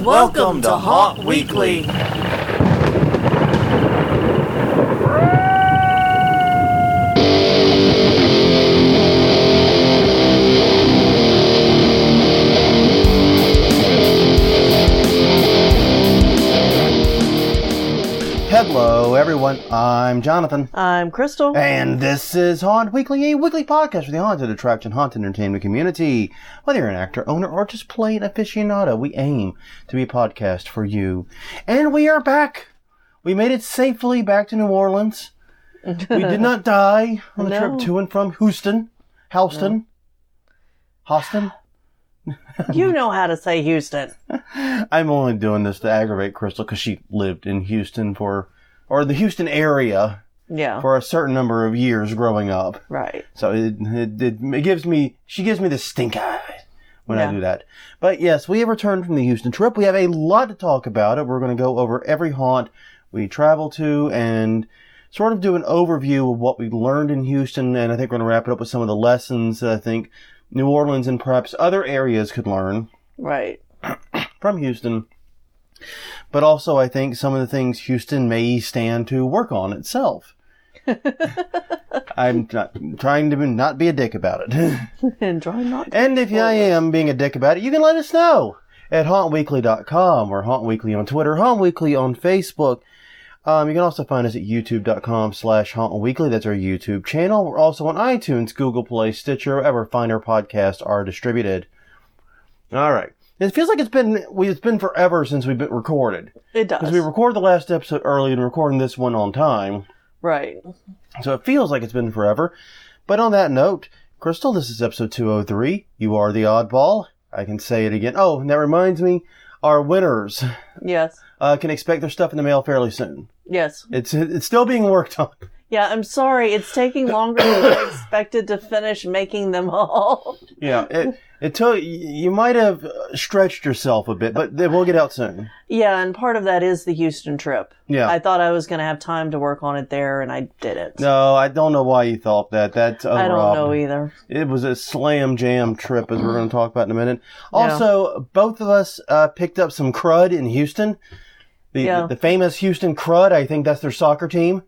Welcome to Haunt Weekly. Hello, everyone. I'm Jonathan. I'm Crystal. And this is Haunt Weekly, a weekly podcast for the haunted attraction, haunted entertainment community. Whether you're an actor, owner, or just plain aficionado, we aim to be a podcast for you. And we are back. We made it safely back to New Orleans. We did not die on the trip to and from Houston. Houston. You know how to say Houston. I'm only doing this to aggravate Crystal because she lived in Houston or the Houston area for a certain number of years growing up. Right. So it gives me, she gives me the stink eye when I do that. But yes, we have returned from the Houston trip. We have a lot to talk about it. We're going to go over every haunt we travel to and sort of do an overview of what we learned in Houston. And I think we're going to wrap it up with some of the lessons that I think New Orleans and perhaps other areas could learn. Right. From Houston. But also, I think some of the things Houston may stand to work on itself. I'm not trying to not be a dick about it. And try not to. And if I am being a dick about it, you can let us know at hauntweekly.com or Haunt Weekly on Twitter, Haunt Weekly on Facebook. You can also find us at youtube.com/hauntweekly. That's our YouTube channel. We're also on iTunes, Google Play, Stitcher, wherever finer podcasts are distributed. All right. It feels like it's been forever since we've been recorded. It does. Because we recorded the last episode early and recording this one on time. Right. So it feels like it's been forever. But on that note, Crystal, this is episode 203. You are the oddball. I can say it again. Oh, and that reminds me, our winners Yes. Can expect their stuff in the mail fairly soon. Yes. It's still being worked on. Yeah, I'm sorry. It's taking longer than I expected to finish making them all. Yeah, it took, you might have stretched yourself a bit, but they will get out soon. Yeah, and part of that is the Houston trip. Yeah. I thought I was going to have time to work on it there, and I didn't. No, I don't know why you thought that. I don't know either. It was a slam jam trip, as we're going to talk about in a minute. Also, both of us picked up some crud in Houston. The famous Houston Crud, I think that's their soccer team.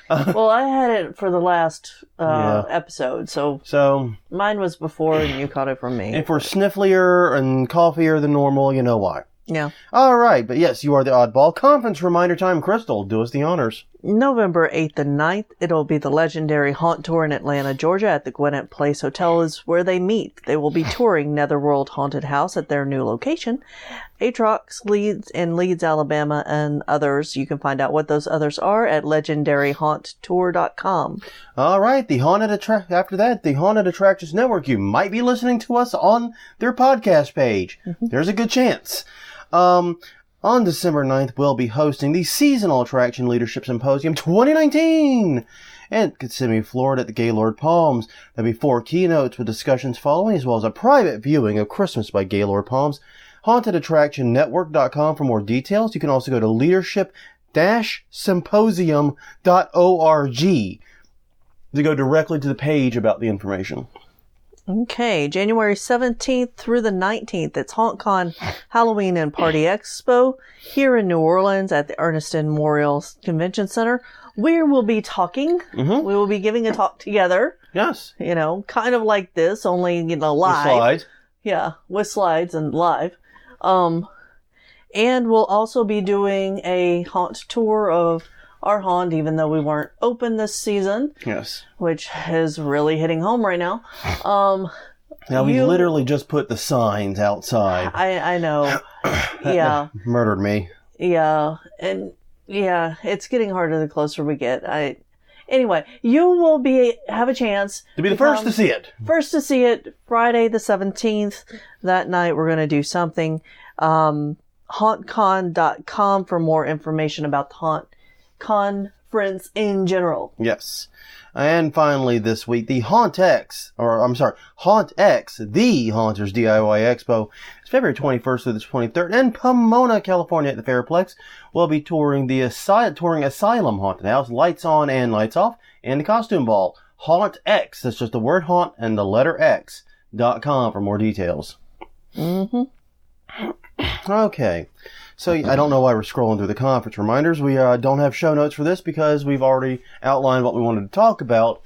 Well, I had it for the last episode, so mine was before and you caught it from me. If we're snifflier and coughier than normal, you know why. Yeah. All right, but yes, you are the oddball. Conference reminder time, Crystal. Do us the honors. November 8th and 9th, it'll be the legendary Haunt Tour in Atlanta, Georgia at the Gwinnett Place Hotel is where they meet. They will be touring Netherworld Haunted House at their new location. Atrox, Leeds, and Leeds, Alabama, and others. You can find out what those others are at legendaryhaunttour.com. All right, after that, the Haunted Attractions Network. You might be listening to us on their podcast page. Mm-hmm. There's a good chance. On December 9th, we'll be hosting the Seasonal Attraction Leadership Symposium 2019 in Kissimmee, Florida at the Gaylord Palms. There'll be 4 keynotes with discussions following, as well as a private viewing of Christmas by Gaylord Palms. HauntedAttractionNetwork.com for more details. You can also go to leadership-symposium.org to go directly to the page about the information. Okay, January 17th through the 19th, it's HauntCon Halloween and Party Expo here in New Orleans at the Erneston Memorial Convention Center. We will be talking. Mm-hmm. We will be giving a talk together. Yes. You know, kind of like this, only, live. With slides. Yeah, with slides and live. And we'll also be doing a haunt tour of our haunt, even though we weren't open this season. Yes. Which is really hitting home right now. Now, we literally just put the signs outside. I know. Yeah. Murdered me. Yeah. And yeah, it's getting harder the closer we get. Anyway, you will have a chance to be the first to see it. First to see it, Friday the 17th. That night, we're going to do something. HauntCon.com for more information about the haunt conference in general. Yes. And finally this week, the HauntX, the Haunters DIY Expo. It's February 21st through the 23rd in Pomona, California at the Fairplex. We'll be touring Asylum Haunted House, Lights On and Lights Off, and the Costume Ball. HauntX, that's just the word haunt and the letter X.com for more details. Mm-hmm. Okay. So I don't know why we're scrolling through the conference reminders. We don't have show notes for this because we've already outlined what we wanted to talk about.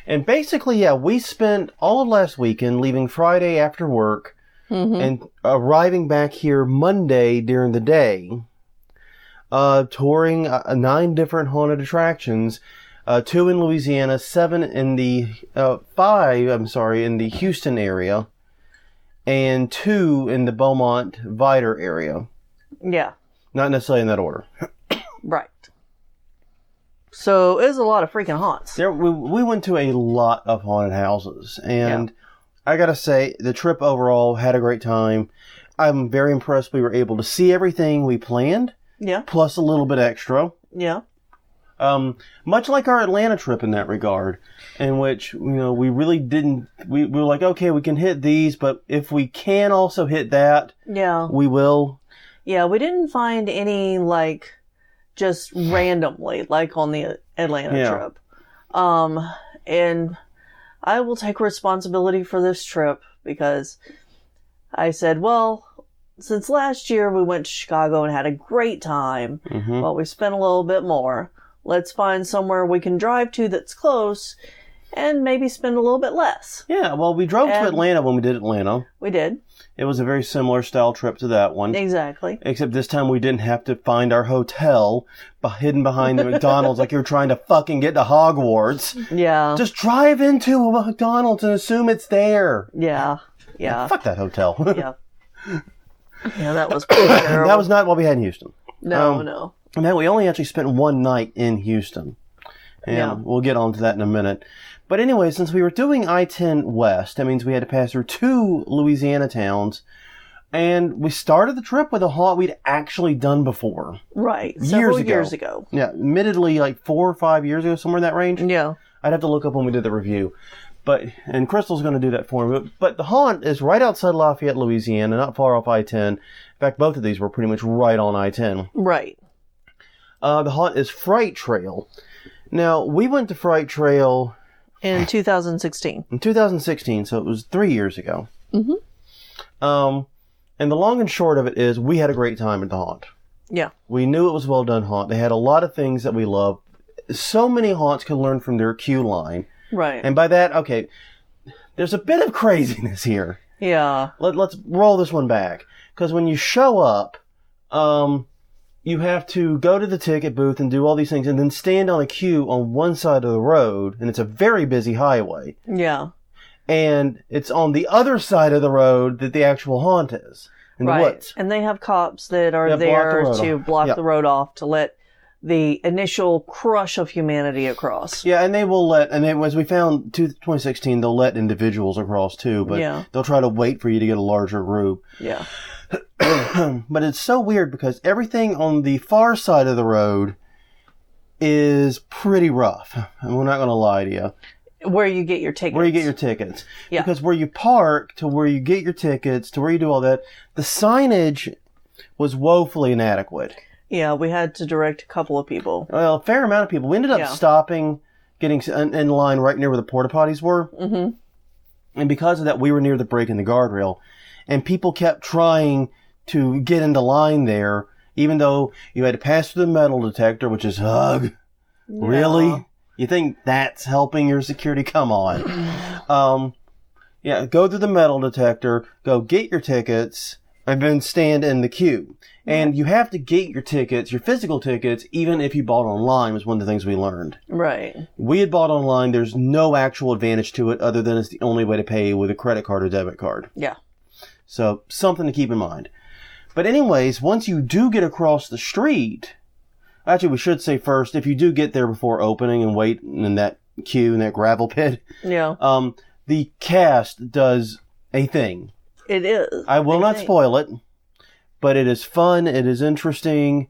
And basically, yeah, we spent all of last weekend leaving Friday after work and arriving back here Monday during the day, touring 9 different haunted attractions, 2 in Louisiana, 5 in the Houston area, and 2 in the Beaumont-Vidor area. Yeah. Not necessarily in that order. Right. So it was a lot of freaking haunts. We went to a lot of haunted houses, and I gotta say, the trip overall had a great time. I'm very impressed we were able to see everything we planned. Yeah. Plus a little bit extra. Yeah. Much like our Atlanta trip in that regard, in which, we really didn't, we were like, okay, we can hit these, but if we can also hit that, we will. Yeah, we didn't find any, just randomly, like on the Atlanta trip. And I will take responsibility for this trip because I said, well, since last year we went to Chicago and had a great time, well, we spent a little bit more. Let's find somewhere we can drive to that's close and maybe spend a little bit less. Yeah, well, we drove to Atlanta when we did Atlanta. We did. It was a very similar style trip to that one. Exactly. Except this time we didn't have to find our hotel hidden behind the McDonald's like you're trying to fucking get to Hogwarts. Yeah. Just drive into a McDonald's and assume it's there. Yeah. Yeah. Fuck that hotel. Yeah. Yeah, that was pretty terrible. That was not what we had in Houston. No. And then we only actually spent one night in Houston. And we'll get on to that in a minute. But anyway, since we were doing I-10 West, that means we had to pass through 2 Louisiana towns. And we started the trip with a haunt we'd actually done before. Right. Several years ago. Yeah, admittedly 4 or 5 years ago, somewhere in that range. Yeah. I'd have to look up when we did the review. And Crystal's going to do that for me. But the haunt is right outside Lafayette, Louisiana, not far off I-10. In fact, both of these were pretty much right on I-10. Right. The haunt is Fright Trail. Now, we went to Fright Trail in 2016. In 2016, so it was 3 years ago. And the long and short of it is we had a great time at the haunt. Yeah. We knew it was a well-done haunt. They had a lot of things that we loved. So many haunts can learn from their queue line. Right. And by that, okay, there's a bit of craziness here. Yeah. Let's roll this one back. Because when you show up, you have to go to the ticket booth and do all these things and then stand on a queue on one side of the road, and it's a very busy highway. Yeah. And it's on the other side of the road that the actual haunt is, in the woods. And they have cops that are there to block the road off to let the initial crush of humanity across. Yeah, and they will let, as we found, 2016, they'll let individuals across too, but they'll try to wait for you to get a larger group. Yeah. But it's so weird because everything on the far side of the road is pretty rough. And we're not going to lie to you. Where you get your tickets. Yeah. Because where you park to where you get your tickets to where you do all that, the signage was woefully inadequate. Yeah, we had to direct a couple of people. Well, a fair amount of people. We ended up stopping, getting in line right near where the porta potties were. Mm-hmm. And because of that, we were near the break in the guardrail. And people kept trying to get into line there, even though you had to pass through the metal detector, which is hug. Yeah. Really? You think that's helping your security? Come on. Go through the metal detector, go get your tickets, and then stand in the queue. And you have to get your tickets, your physical tickets, even if you bought online, was one of the things we learned. Right. We had bought online. There's no actual advantage to it other than it's the only way to pay with a credit card or debit card. Yeah. So, something to keep in mind. But anyways, once you do get across the street, actually we should say first, if you do get there before opening and wait in that queue, in that gravel pit, the cast does a thing. It is. I will not spoil it, but it is fun, it is interesting,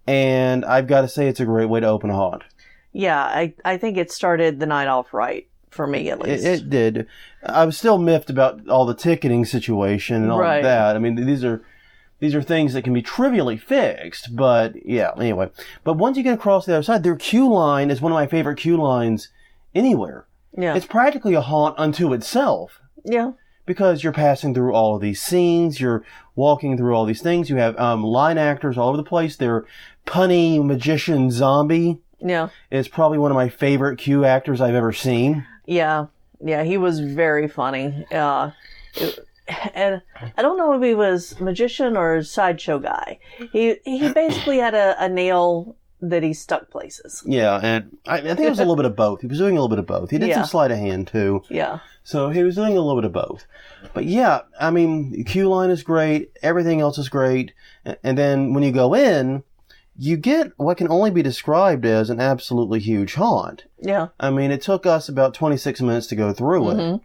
and I've got to say it's a great way to open a haunt. Yeah, I think it started the night off right. For me, at least. It did. I was still miffed about all the ticketing situation and all of that. I mean, these are things that can be trivially fixed, but yeah, anyway. But once you get across the other side, their queue line is one of my favorite queue lines anywhere. Yeah. It's practically a haunt unto itself. Yeah. because you're passing through all of these scenes, you're walking through all these things. You have line actors all over the place. They're punny magician zombie. Yeah. Is probably one of my favorite Q actors I've ever seen. Yeah. Yeah, he was very funny. And I don't know if he was magician or sideshow guy. He basically had a nail that he stuck places. Yeah, and I think it was a little bit of both. He was doing a little bit of both. He did some sleight of hand, too. Yeah. So he was doing a little bit of both. But yeah, I mean, Q line is great. Everything else is great. And then when you go in, you get what can only be described as an absolutely huge haunt. Yeah. I mean, it took us about 26 minutes to go through it.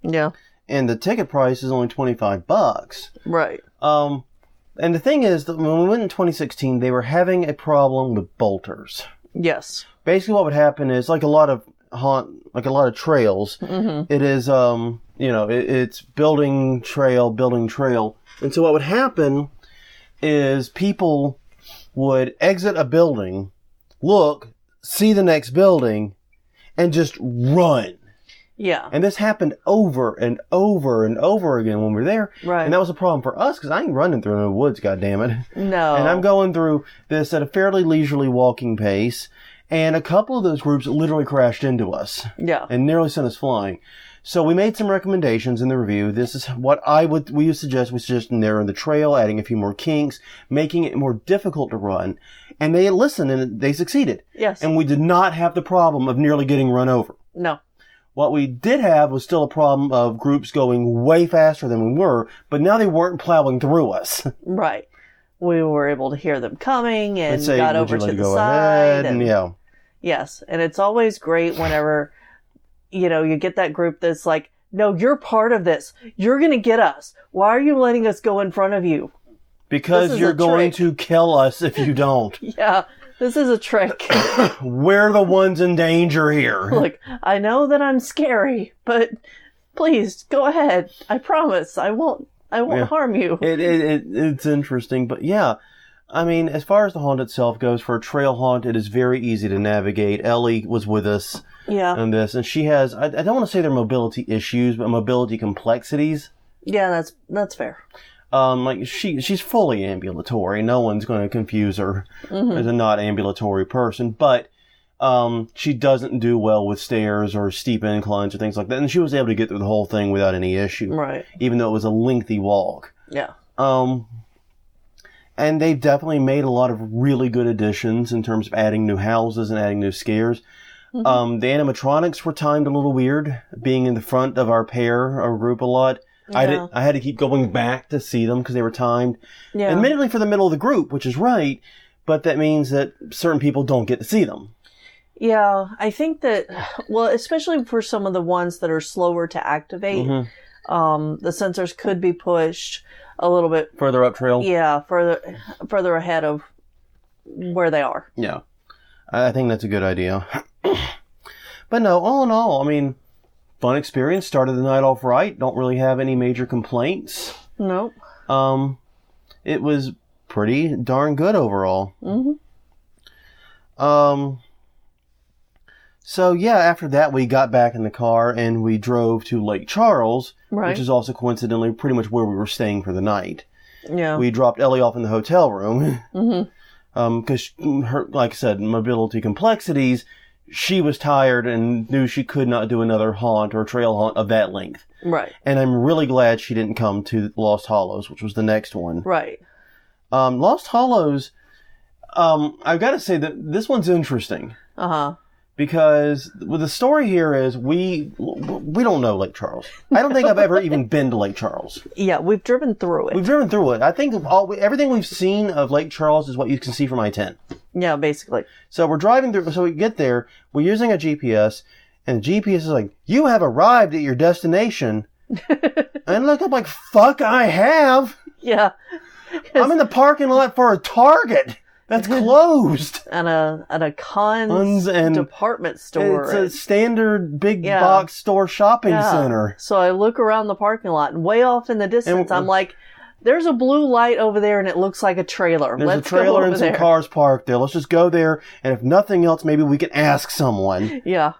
Yeah. And the ticket price is only $25. Right. And the thing is that when we went in 2016, they were having a problem with bolters. Yes. Basically, what would happen is like a lot of trails. It is, it's building trail. And so what would happen is people would exit a building, look, see the next building, and just run. Yeah. And this happened over and over and over again when we were there. Right. And that was a problem for us because I ain't running through the woods, goddammit. No. And I'm going through this at a fairly leisurely walking pace. And a couple of those groups literally crashed into us. Yeah. And nearly sent us flying. So we made some recommendations in the review. This is what we suggest narrowing the trail, adding a few more kinks, making it more difficult to run. And they listened and they succeeded. Yes. And we did not have the problem of nearly getting run over. No. What we did have was still a problem of groups going way faster than we were, but now they weren't plowing through us. Right. We were able to hear them coming and Say, got over to the side. And yeah. Yes. And it's always great whenever, you get that group that's like, no, you're part of this. You're going to get us. Why are you letting us go in front of you? Because you're going to kill us if you don't. Yeah. This is a trick. We're the ones in danger here. Look, I know that I'm scary, but please go ahead. I promise I won't harm you. It's interesting, but yeah. I mean, as far as the haunt itself goes, for a trail haunt, it is very easy to navigate. Ellie was with us on this, and she has, I don't want to say they're mobility issues, but mobility complexities. Yeah, that's fair. She's fully ambulatory. No one's going to confuse her as a not ambulatory person, but she doesn't do well with stairs or steep inclines or things like that. And she was able to get through the whole thing without any issue. Right. Even though it was a lengthy walk. Yeah. And they've definitely made a lot of really good additions in terms of adding new houses and adding new scares. The animatronics were timed a little weird, being in the front of our group a lot. Yeah. I had to keep going back to see them because they were timed. Yeah. Admittedly for the middle of the group, which is right, but that means that certain people don't get to see them. Yeah, I think that, well, especially for some of the ones that are slower to activate, the sensors could be pushed a little bit further up trail. Yeah, further ahead of where they are. Yeah, I think that's a good idea. But no, all in all, I mean, fun experience. Started the night off right. Don't really have any major complaints. Nope. It was pretty darn good overall. So yeah, after that we got back in the car and we drove to Lake Charles, which is also coincidentally pretty much where we were staying for the night. Yeah. We dropped Ellie off in the hotel room. Because her, like I said, mobility complexities, she was tired and knew she could not do another haunt or trail haunt of that length. Right. And I'm really glad she didn't come to Lost Hollows, which was the next one. Right. Lost Hollows, I've got to say that this one's interesting. Because the story here is we don't know Lake Charles. I don't think I've ever even been to Lake Charles. Yeah, we've driven through it. We've driven through it. I think everything we've seen of Lake Charles is what you can see from I-10. Yeah, basically. So we're driving through. So we get there. We're using a GPS, and the GPS is like, "You have arrived at your destination." And look, I'm like, "Fuck, I have." Yeah. I'm in the parking lot for a Target. That's closed. And a Cons and department store. It's a standard big box store shopping center. So I look around the parking lot, and way off in the distance, I'm like, there's a blue light over there, and it looks like a trailer. There's a trailer and some cars parked there. Let's just go there, and if nothing else, maybe we can ask someone. Yeah.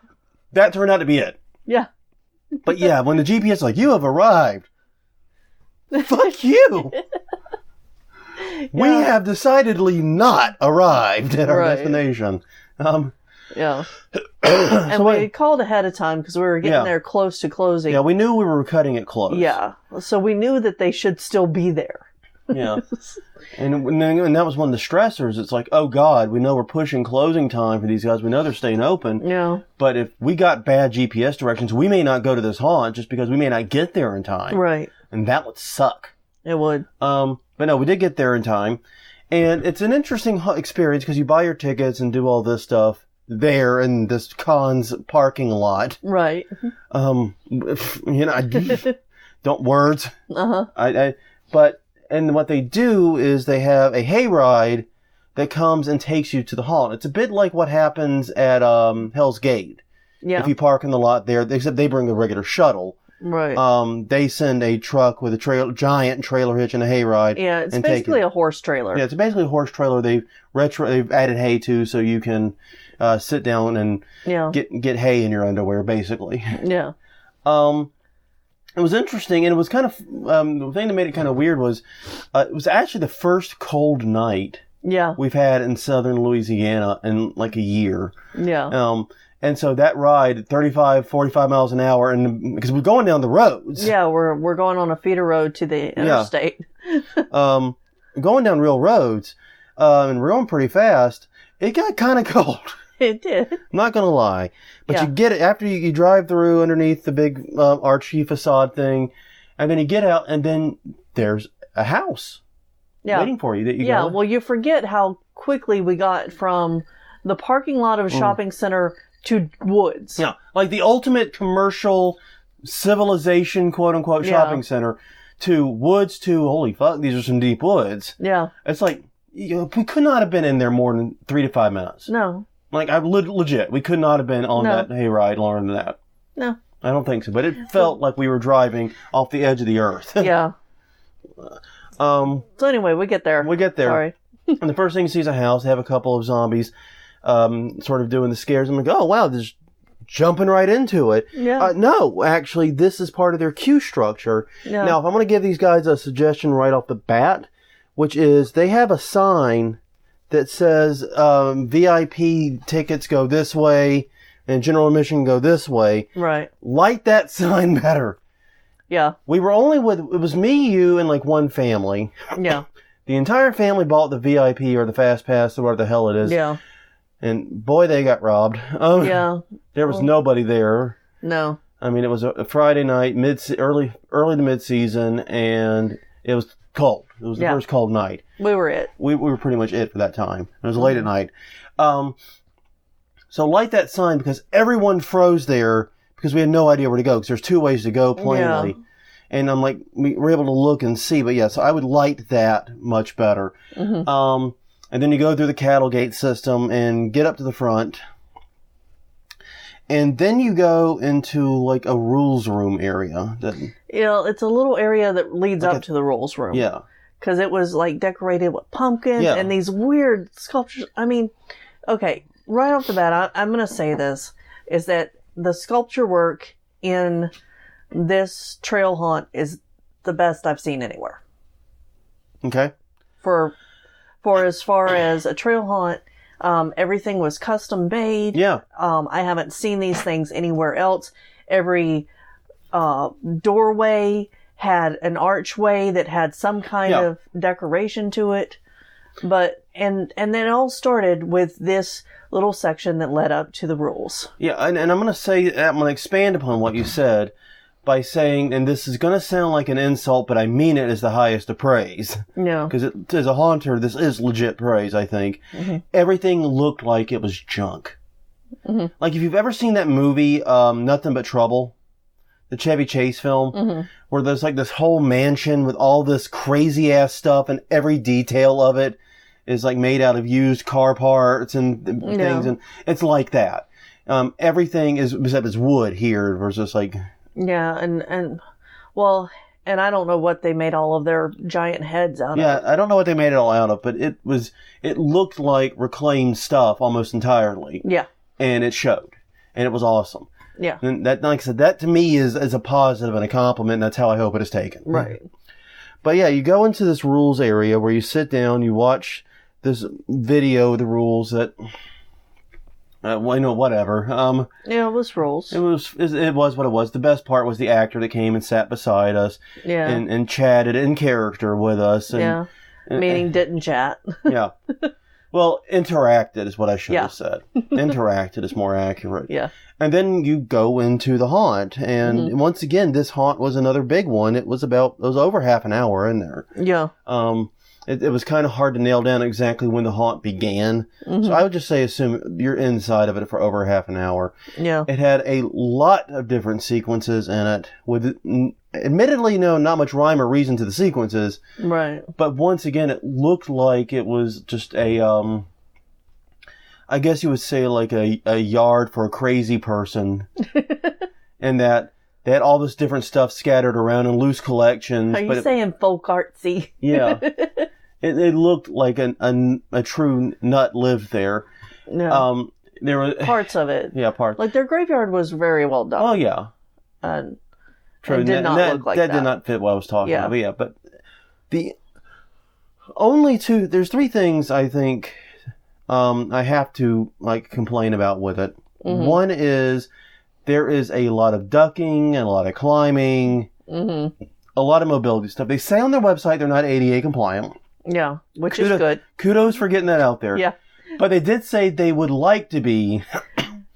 That turned out to be it. Yeah. But yeah, when the GPS is like, you have arrived. Fuck you. We have decidedly not arrived at our destination. Yeah. And we called ahead of time because we were getting there close to closing. Yeah, we knew we were cutting it close. Yeah. So we knew that they should still be there. Yeah. And that was one of the stressors. It's like, oh God, we know we're pushing closing time for these guys. We know they're staying open. Yeah. But if we got bad GPS directions, we may not go to this haunt just because we may not get there in time. Right. And that would suck. It would. But no, we did get there in time. And it's an interesting experience because you buy your tickets and do all this stuff there in this con's parking lot. Right. Don't words. Uh-huh. And what they do is they have a hayride that comes and takes you to the haunt. It's a bit like what happens at Hell's Gate. Yeah. If you park in the lot there, except they bring a regular shuttle. Right. They send a truck with a giant trailer hitch and a hayride. Yeah, it's basically a horse trailer. Yeah, it's basically a horse trailer. They've added hay to, so you can sit down and get hay in your underwear, basically. Yeah. It was interesting, and it was kind of the thing that made it kind of weird was it was actually the first cold night we've had in southern Louisiana in like a year. Yeah. And so that ride, 35, 45 miles an hour, and because we're going down the roads. Yeah, we're going on a feeder road to the interstate. Going down real roads, and we're going pretty fast. It got kind of cold. It did. I'm not going to lie. But you get it after you drive through underneath the big archy facade thing, and then you get out, and then there's a house waiting for you. That you go. Well, you forget how quickly we got from the parking lot of a shopping center to woods. Yeah, like the ultimate commercial civilization, quote-unquote, shopping center, to woods to, holy fuck, these are some deep woods. Yeah. It's like, we could not have been in there more than 3 to 5 minutes. No. Like, legit, we could not have been on that hayride longer than that. No. I don't think so, but it felt like we were driving off the edge of the earth. Yeah. So anyway, we get there. Sorry. And the first thing you see is a house. They have a couple of zombies sort of doing the scares. I'm like, oh, wow, just jumping right into it. Yeah. No, actually, this is part of their queue structure. Yeah. Now, if I'm going to give these guys a suggestion right off the bat, which is they have a sign that says VIP tickets go this way and general admission go this way. Right. Light that sign better. Yeah. We were only it was me, you, and like one family. Yeah. The entire family bought the VIP or the Fast Pass or whatever the hell it is. Yeah. And boy, they got robbed. Yeah. There was nobody there. No. I mean, it was a Friday night, early to mid-season, and it was cold. It was the first cold night. We were it. We were pretty much it for that time. It was late at night. So light that sign because everyone froze there because we had no idea where to go because there's 2 ways to go plainly. Yeah. And I'm like, we were able to look and see, but so I would light that much better. Mm-hmm. And then you go through the cattle gate system and get up to the front. And then you go into like a rules room area. It's a little area that leads up to the rules room. Yeah. Because it was like decorated with pumpkins and these weird sculptures. I mean, okay, right off the bat, I'm going to say this, is that the sculpture work in this trail haunt is the best I've seen anywhere. Okay. For as far as a trail haunt, everything was custom made. Yeah. I haven't seen these things anywhere else. Every doorway had an archway that had some kind of decoration to it. But and then it all started with this little section that led up to the rules. Yeah, and I'm going to say, I'm going to expand upon what you said by saying, and this is going to sound like an insult, but I mean it as the highest of praise. Yeah. Because as a haunter, this is legit praise, I think. Mm-hmm. Everything looked like it was junk. Mm-hmm. Like if you've ever seen that movie, Nothing But Trouble, the Chevy Chase film, where there's like this whole mansion with all this crazy ass stuff and every detail of it is like made out of used car parts and things. And it's like that. Everything is, except it's wood here versus like... Yeah, and I don't know what they made all of their giant heads out of. Yeah, I don't know what they made it all out of, but it looked like reclaimed stuff almost entirely. Yeah. And it showed. And it was awesome. Yeah. And that, like I said, that to me is a positive and a compliment, and that's how I hope it is taken. Right. But yeah, you go into this rules area where you sit down, you watch this video of the rules that, whatever. Yeah, it was rules. It was what it was. The best part was the actor that came and sat beside us. Yeah. And chatted in character with us. And, yeah. Meaning didn't chat. Yeah. Well, interacted is what I should have said. Interacted is more accurate. Yeah. And then you go into the haunt. And once again, this haunt was another big one. It was over half an hour in there. Yeah. It was kind of hard to nail down exactly when the haunt began. So I would just say assume you're inside of it for over half an hour. Yeah. It had a lot of different sequences in it with, admittedly, not much rhyme or reason to the sequences. Right. But once again, it looked like it was just a, I guess you would say like a yard for a crazy person. And that they had all this different stuff scattered around in loose collections. Are you saying folk artsy? Yeah. It looked like a true nut lived there. No. There were parts of it. Yeah, parts. Like their graveyard was very well done. Oh, yeah. True. It did not look like that. That did not fit what I was talking about. But yeah, but there's three things I think I have to complain about with it. One is there is a lot of ducking and a lot of climbing, a lot of mobility stuff. They say on their website they're not ADA compliant. Yeah, which is good. Kudos for getting that out there. Yeah. But they did say they would like to be.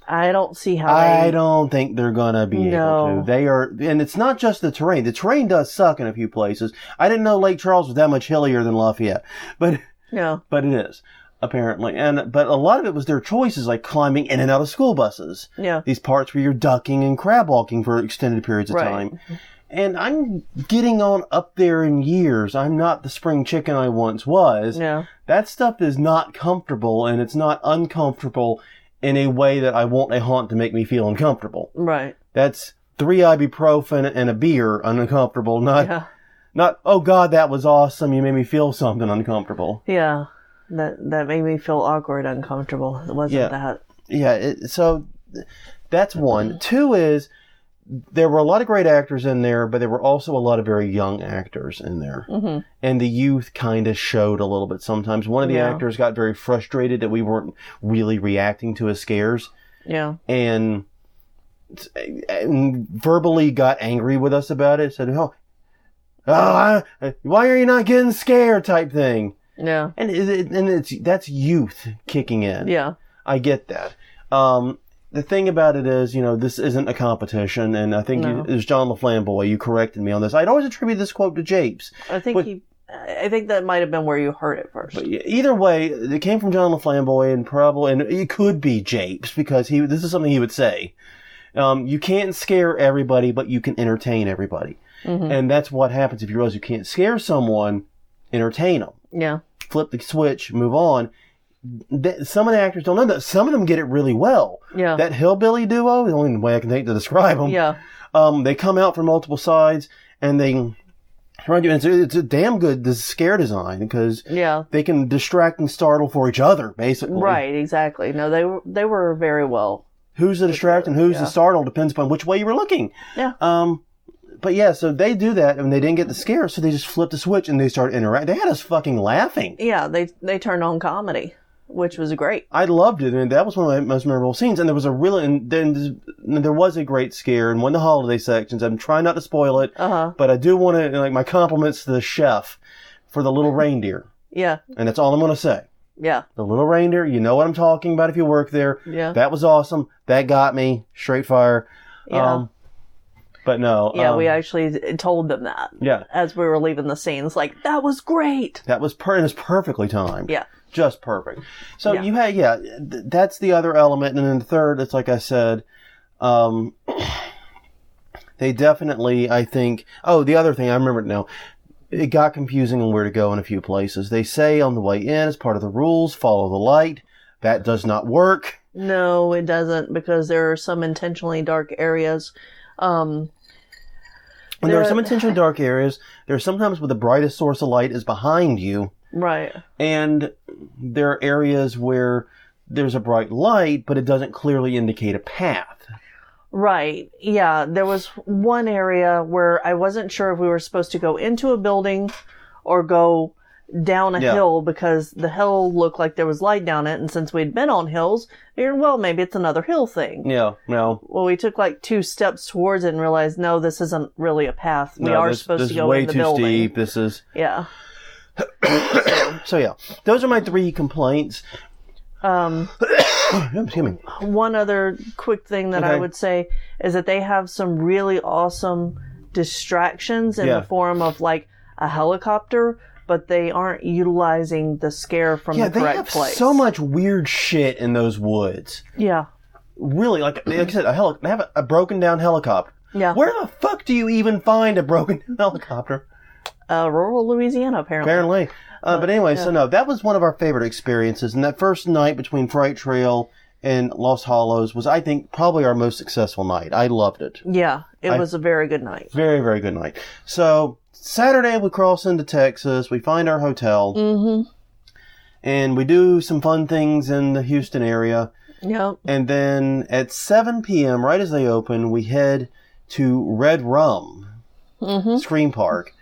I don't see how I don't think they're going to be able to. They are, and it's not just the terrain. The terrain does suck in a few places. I didn't know Lake Charles was that much hillier than Lafayette. But it is, apparently. But a lot of it was their choices, like climbing in and out of school buses. Yeah. These parts where you're ducking and crab walking for extended periods of time. And I'm getting on up there in years. I'm not the spring chicken I once was. Yeah. That stuff is not comfortable, and it's not uncomfortable in a way that I want a haunt to make me feel uncomfortable. Right. That's 3 ibuprofen and a beer uncomfortable, not, oh God, that was awesome. You made me feel something uncomfortable. Yeah. That made me feel awkward, uncomfortable. It wasn't that. Yeah. So that's one. Two is, there were a lot of great actors in there, but there were also a lot of very young actors in there. And the youth kind of showed a little bit sometimes. One of the actors got very frustrated that we weren't really reacting to his scares. Yeah. And verbally got angry with us about it. Said, why are you not getting scared type thing. Yeah. And that's youth kicking in. Yeah. I get that. The thing about it is, this isn't a competition, and I think it was John LaFlamboy. You corrected me on this. I'd always attribute this quote to Japes. I think that might have been where you heard it first. But either way, it came from John LaFlamboy, and it could be Japes, because this is something he would say. You can't scare everybody, but you can entertain everybody. And that's what happens if you realize you can't scare someone, entertain them. Yeah. Flip the switch, move on. Some of the actors don't know that. Some of them get it really well. Yeah. That hillbilly duo, the only way I can think to describe them. Yeah. They come out from multiple sides, and they run you. And it's a damn good scare design, because they can distract and startle for each other, basically. Right, exactly. No, they were very well. Who's the distract and who's the startle depends upon which way you were looking. Yeah. But yeah, so they do that, and they didn't get the scare, so they just flipped the switch and they started interacting. They had us fucking laughing. Yeah, they turned on comedy, which was great. I loved it, and that was one of my most memorable scenes. And there was there was a great scare in one of the holiday sections. I'm trying not to spoil it, but I do want to, my compliments to the chef for the little reindeer. Yeah. And that's all I'm going to say. Yeah. The little reindeer, you know what I'm talking about if you work there. Yeah. That was awesome. That got me. Straight fire. Yeah. But no. Yeah, we actually told them that. Yeah. As we were leaving the scenes, that was great. That was it was perfectly timed. Yeah. Just perfect. So you had, that's the other element. And then the third, it's like I said, they definitely, I think, the other thing, I remember it now. It got confusing on where to go in a few places. They say on the way in, as part of the rules, follow the light. That does not work. No, it doesn't, because there are some intentionally dark areas. And there are some intentionally dark areas. There are sometimes where the brightest source of light is behind you. Right. And there are areas where there's a bright light, but it doesn't clearly indicate a path. Right. Yeah. There was one area where I wasn't sure if we were supposed to go into a building or go down a hill because the hill looked like there was light down it. And since we'd been on hills, I figured, well, maybe it's another hill thing. Yeah, no. Well, we took like 2 steps towards it and realized, no, this isn't really a path. We are supposed to go in the building. This is way too steep. This is... Yeah. So, yeah. Those are my 3 complaints. Excuse me. One other quick thing that I would say is that they have some really awesome distractions in the form of like a helicopter, but they aren't utilizing the scare from the correct place. They have so much weird shit in those woods. Yeah. Really, like I said, they have a broken down helicopter. Yeah. Where the fuck do you even find a broken down helicopter? Rural Louisiana, apparently. Apparently. But anyway, so no, that was one of our favorite experiences. And that first night between Fright Trail and Lost Hollows was, I think, probably our most successful night. I loved it. Yeah, it was a very good night. Very, very good night. So, Saturday we cross into Texas. We find our hotel. Mm-hmm. And we do some fun things in the Houston area. Yep. And then at 7 p.m., right as they open, we head to Redrum Scream Park.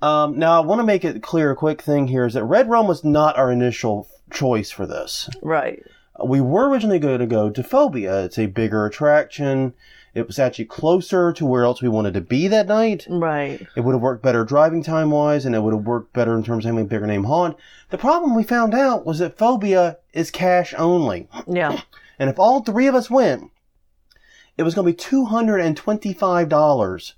Now, I want to make it clear, a quick thing here, is that Redrum was not our initial choice for this. Right. We were originally going to go to Phobia. It's a bigger attraction. It was actually closer to where else we wanted to be that night. Right. It would have worked better driving time-wise, and it would have worked better in terms of having a bigger name haunt. The problem we found out was that Phobia is cash only. Yeah. And if all 3 of us went, it was going to be $225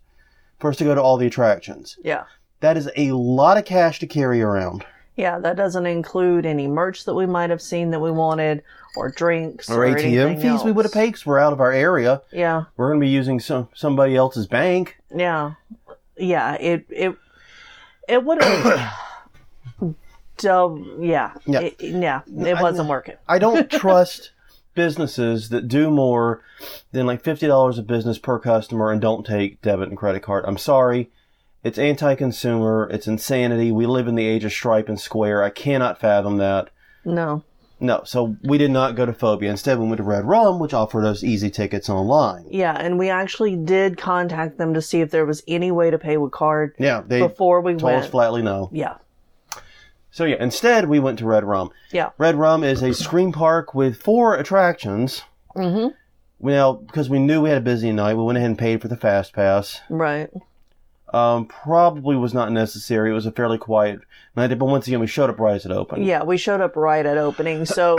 for us to go to all the attractions. Yeah. That is a lot of cash to carry around. Yeah, that doesn't include any merch that we might have seen that we wanted, or drinks, or ATM fees else. we would have paid because we're out of our area. Yeah. We're going to be using somebody else's bank. Yeah. Yeah, it would have... it wasn't working. I don't trust businesses that do more than like $50 a business per customer and don't take debit and credit card. I'm sorry. It's anti-consumer. It's insanity. We live in the age of Stripe and Square. I cannot fathom that. No. So we did not go to Phobia. Instead, we went to Redrum, which offered us easy tickets online. Yeah, and we actually did contact them to see if there was any way to pay with card before we told went. us flatly no. Yeah. So yeah, instead we went to Redrum. Yeah. Redrum is a scream park with 4 attractions. Mm-hmm. Well, because we knew we had a busy night, we went ahead and paid for the Fast Pass. Right. Probably was not necessary. It was a fairly quiet night, but once again, we showed up right as it opened. Yeah, we showed up right at opening, so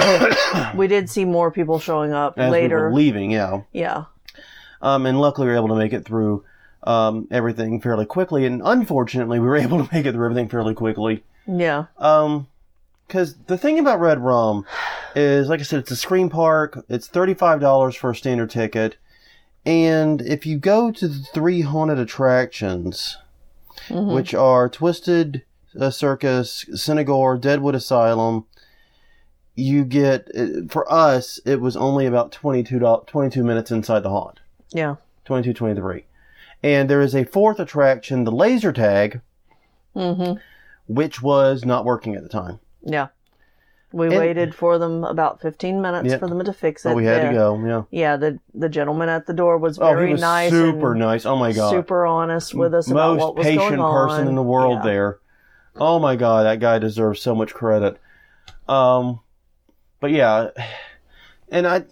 we did see more people showing up as later. We were leaving, yeah. Yeah. And luckily we were able to make it through everything fairly quickly, and unfortunately we were able to make it through everything fairly quickly. Yeah. Because the thing about Redrum is, like I said, it's a scream park. It's $35 for a standard ticket. And if you go to the 3 haunted attractions, which are Twisted Circus, Cinegore, Deadwood Asylum, you get, for us, it was only about 22 minutes inside the haunt. Yeah. 22, 23. And there is a 4th attraction, the laser tag, which was not working at the time. Yeah. We waited for them about 15 minutes for them to fix it. Oh, we had to go, yeah. Yeah, the gentleman at the door was very nice. Super nice. Oh, my God. Super honest with us about what was going on. Most patient person in the world there. Oh, my God. That guy deserves so much credit. But, yeah. And I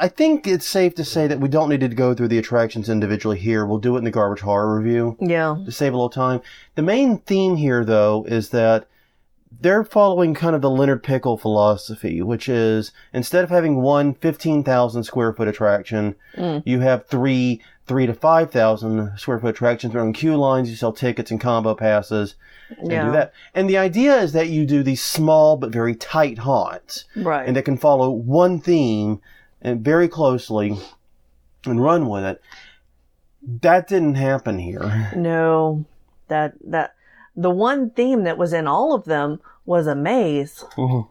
think it's safe to say that we don't need to go through the attractions individually here. We'll do it in the Garbage Horror Review. Yeah. To save a little time. The main theme here, though, is that they're following kind of the Leonard Pickle philosophy, which is instead of having one 15,000 square foot attraction, you have 3 to 5,000 square foot attractions. They're on queue lines. You sell tickets and combo passes and do that. And the idea is that you do these small but very tight haunts. Right. And that can follow one theme and very closely and run with it. That didn't happen here. No. The one theme that was in all of them was a maze. You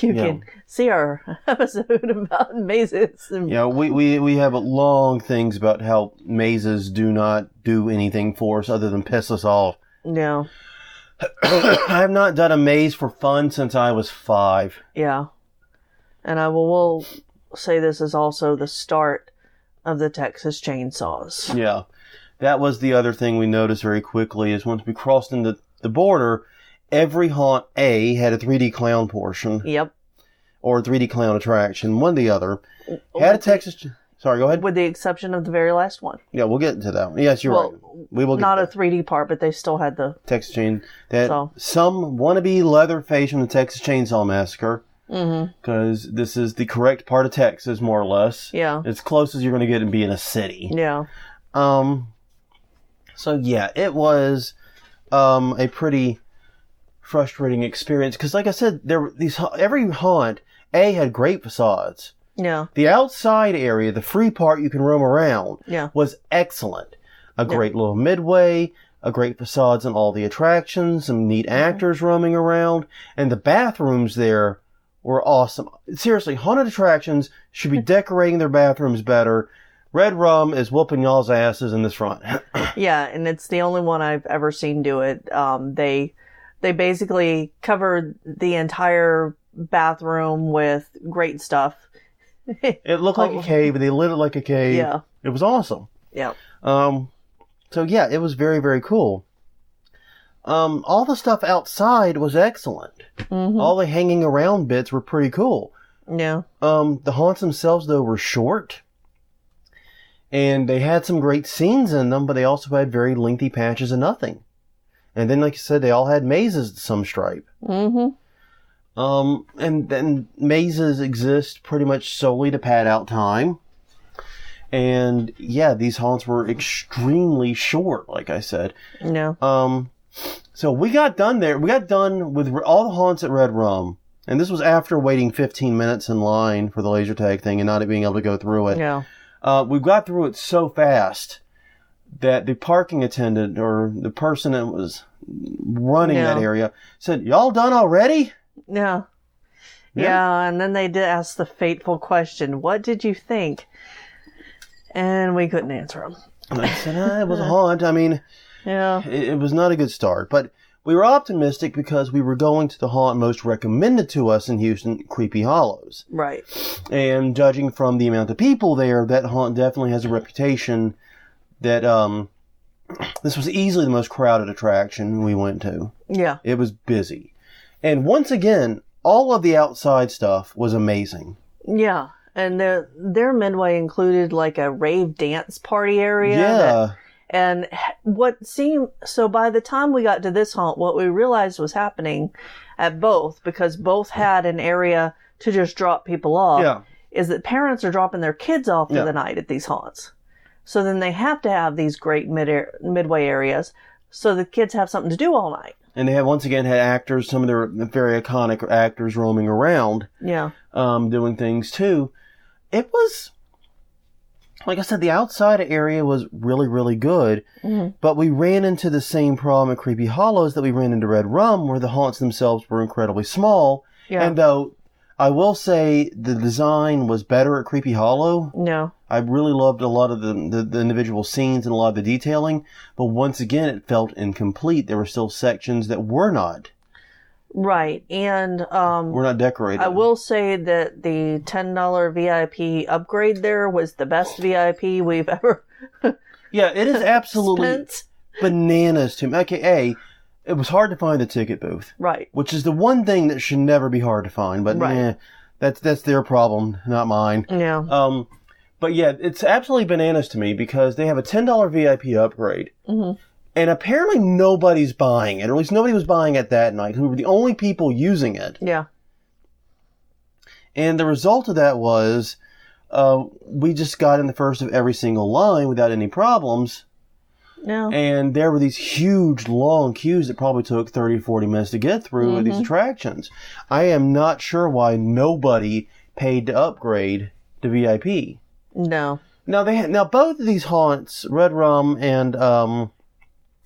can see our episode about mazes. Yeah, we have long things about how mazes do not do anything for us other than piss us off. Yeah. I have not done a maze for fun since I was 5. Yeah. And we'll say this is also the start of the Texas chainsaws. Yeah. That was the other thing we noticed very quickly is once we crossed into the border, every haunt A had a 3D clown portion. Yep. Or a 3D clown attraction, one or the other. Had a Texas... Sorry, go ahead. With the exception of the very last one. Yeah, we'll get into that one. Yes, you're right. We will get not a 3D part, but they still had the... Texas Chain. Some wannabe Leatherface from the Texas Chainsaw Massacre. Because this is the correct part of Texas, more or less. Yeah. As close as you're going to get in being a city. Yeah. So, yeah, it was a pretty frustrating experience. Because, like I said, every haunt, A, had great facades. Yeah. The outside area, the free part you can roam around, was excellent. A great little midway, a great facades on all the attractions, some neat actors roaming around, and the bathrooms there were awesome. Seriously, haunted attractions should be decorating their bathrooms better. Redrum is whooping y'all's asses in this front. Yeah, and it's the only one I've ever seen do it. They basically covered the entire bathroom with great stuff. It looked like a cave, but they lit it like a cave. Yeah. It was awesome. Yeah. So yeah, it was very, very cool. All the stuff outside was excellent. All the hanging around bits were pretty cool. Yeah. The haunts themselves, though, were short. And they had some great scenes in them, but they also had very lengthy patches of nothing. And then, like you said, they all had mazes to some stripe. And then mazes exist pretty much solely to pad out time. And yeah, these haunts were extremely short, like I said. Yeah. So we got done there. We got done with all the haunts at Redrum. And this was after waiting 15 minutes in line for the laser tag thing and not being able to go through it. Yeah. We got through it so fast that the parking attendant or the person that was running that area said, "Y'all done already?" Yeah. Yeah, and then they did ask the fateful question, "What did you think?" And we couldn't answer them. I said, it was a haunt. I mean, yeah, it was not a good start. But we were optimistic because we were going to the haunt most recommended to us in Houston, Creepy Hollows. Right. And judging from the amount of people there, that haunt definitely has a reputation that this was easily the most crowded attraction we went to. Yeah. It was busy. And once again, all of the outside stuff was amazing. Yeah. And their midway included like a rave dance party area. Yeah. And so by the time we got to this haunt, what we realized was happening at both, because both had an area to just drop people off, is that parents are dropping their kids off for the night at these haunts. So then they have to have these great midway areas so the kids have something to do all night. And they have once again had actors, some of their very iconic actors roaming around. Yeah. Doing things too. It was, like I said, the outside area was really, really good. But we ran into the same problem at Creepy Hollows that we ran into Redrum, where the haunts themselves were incredibly small. Yeah. And though I will say the design was better at Creepy Hollow. No. I really loved a lot of the individual scenes and a lot of the detailing. But once again, it felt incomplete. There were still sections that were not. Right. And we're not decorated. I will say that the $10 VIP upgrade there was the best VIP we've ever Yeah, it is absolutely bananas to me. Okay, it was hard to find the ticket booth. Right. Which is the one thing that should never be hard to find. But that's their problem, not mine. Yeah. But yeah, it's absolutely bananas to me because they have a $10 VIP upgrade. And apparently nobody's buying it, or at least nobody was buying it that night, who were the only people using it. Yeah. And the result of that was we just got in the first of every single line without any problems. No. And there were these huge, long queues that probably took 30, 40 minutes to get through at these attractions. I am not sure why nobody paid to upgrade to VIP. No. Now both of these haunts, Redrum and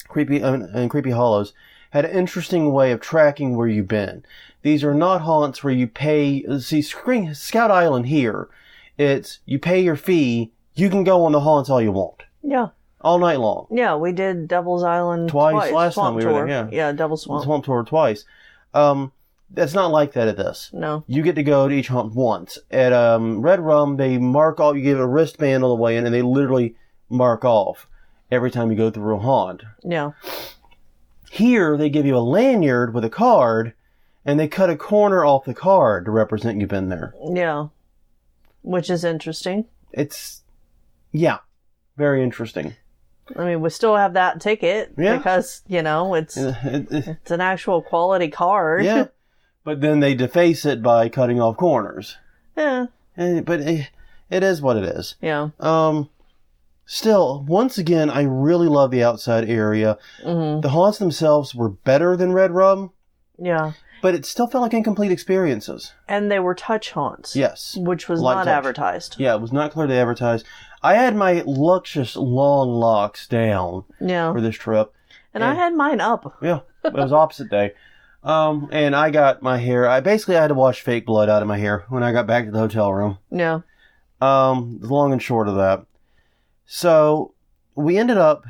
Creepy Hollows, had an interesting way of tracking where you've been. These are not haunts where you pay. See, Scout Island here, it's you pay your fee, you can go on the haunts all you want. Yeah. All night long. Yeah, we did Devil's Island twice. Last Swamp time we Tour. were there. Yeah, Devil's Swamp. Swamp Tour twice. That's not like that at this. No. You get to go to each haunt once. At Redrum, they mark off. You give a wristband on the way in, and they literally mark off every time you go through a haunt. Yeah. Here, they give you a lanyard with a card, and they cut a corner off the card to represent you've been there. Yeah. Which is interesting. It's, yeah, very interesting. I mean, we still have that ticket because, it's an actual quality card. Yeah. But then they deface it by cutting off corners. Yeah. But it is what it is. Yeah. Still, once again, I really love the outside area. Mm-hmm. The haunts themselves were better than Redrum. Yeah. But it still felt like incomplete experiences. And they were touch haunts. Yes. Which was not advertised. Yeah, it was not clearly advertised. I had my luscious long locks down for this trip. And I had mine up. Yeah, it was opposite day. And I got my hair... I had to wash fake blood out of my hair when I got back to the hotel room. Yeah. The long and short of that. So, we ended up,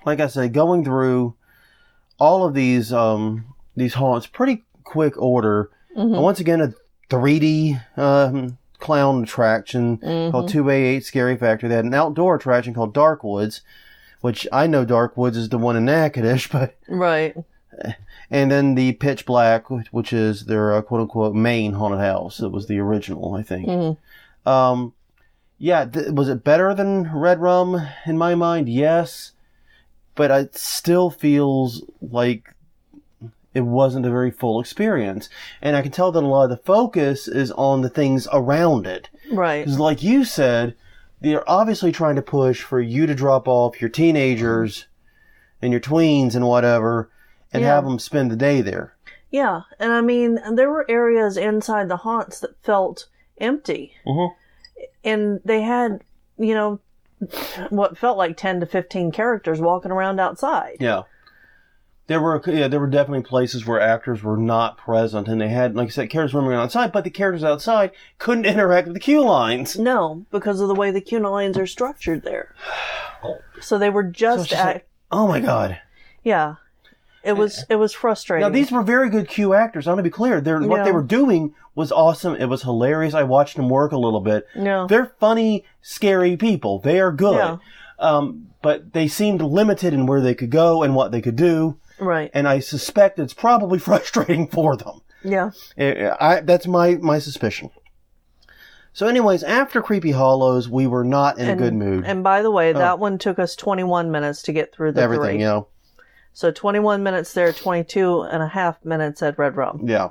like I said, going through all of these haunts pretty quick order. Mm-hmm. And once again, a 3D clown attraction called 2A8 Scary Factory. They had an outdoor attraction called Dark Woods, which I know Dark Woods is the one in Natchitoches, but... Right. And then the Pitch Black, which is their quote-unquote main haunted house. It was the original, I think. Mm-hmm. Was it better than Redrum in my mind? Yes. But it still feels like it wasn't a very full experience. And I can tell that a lot of the focus is on the things around it. Right. Because like you said, they're obviously trying to push for you to drop off your teenagers and your tweens and whatever and have them spend the day there. Yeah. And I mean, there were areas inside the haunts that felt empty. Mm-hmm. And they had, what felt like 10 to 15 characters walking around outside. Yeah. There were definitely places where actors were not present, and they had, like I said, characters running around outside, but the characters outside couldn't interact with the queue lines. No, because of the way the queue lines are structured there. So they were just oh my God. Yeah. It was frustrating. Now, these were very good queue actors. I'm going to be clear. What they were doing was awesome. It was hilarious. I watched them work a little bit. Yeah. They're funny, scary people. They are good. Yeah. But they seemed limited in where they could go and what they could do. Right. And I suspect it's probably frustrating for them. Yeah. That's my suspicion. So anyways, after Creepy Hollows, we were not in a good mood. And by the way, that one took us 21 mintes to get through the everything, 3. So 21 minutes there, 22 and a half minutes at Redrum. Yeah.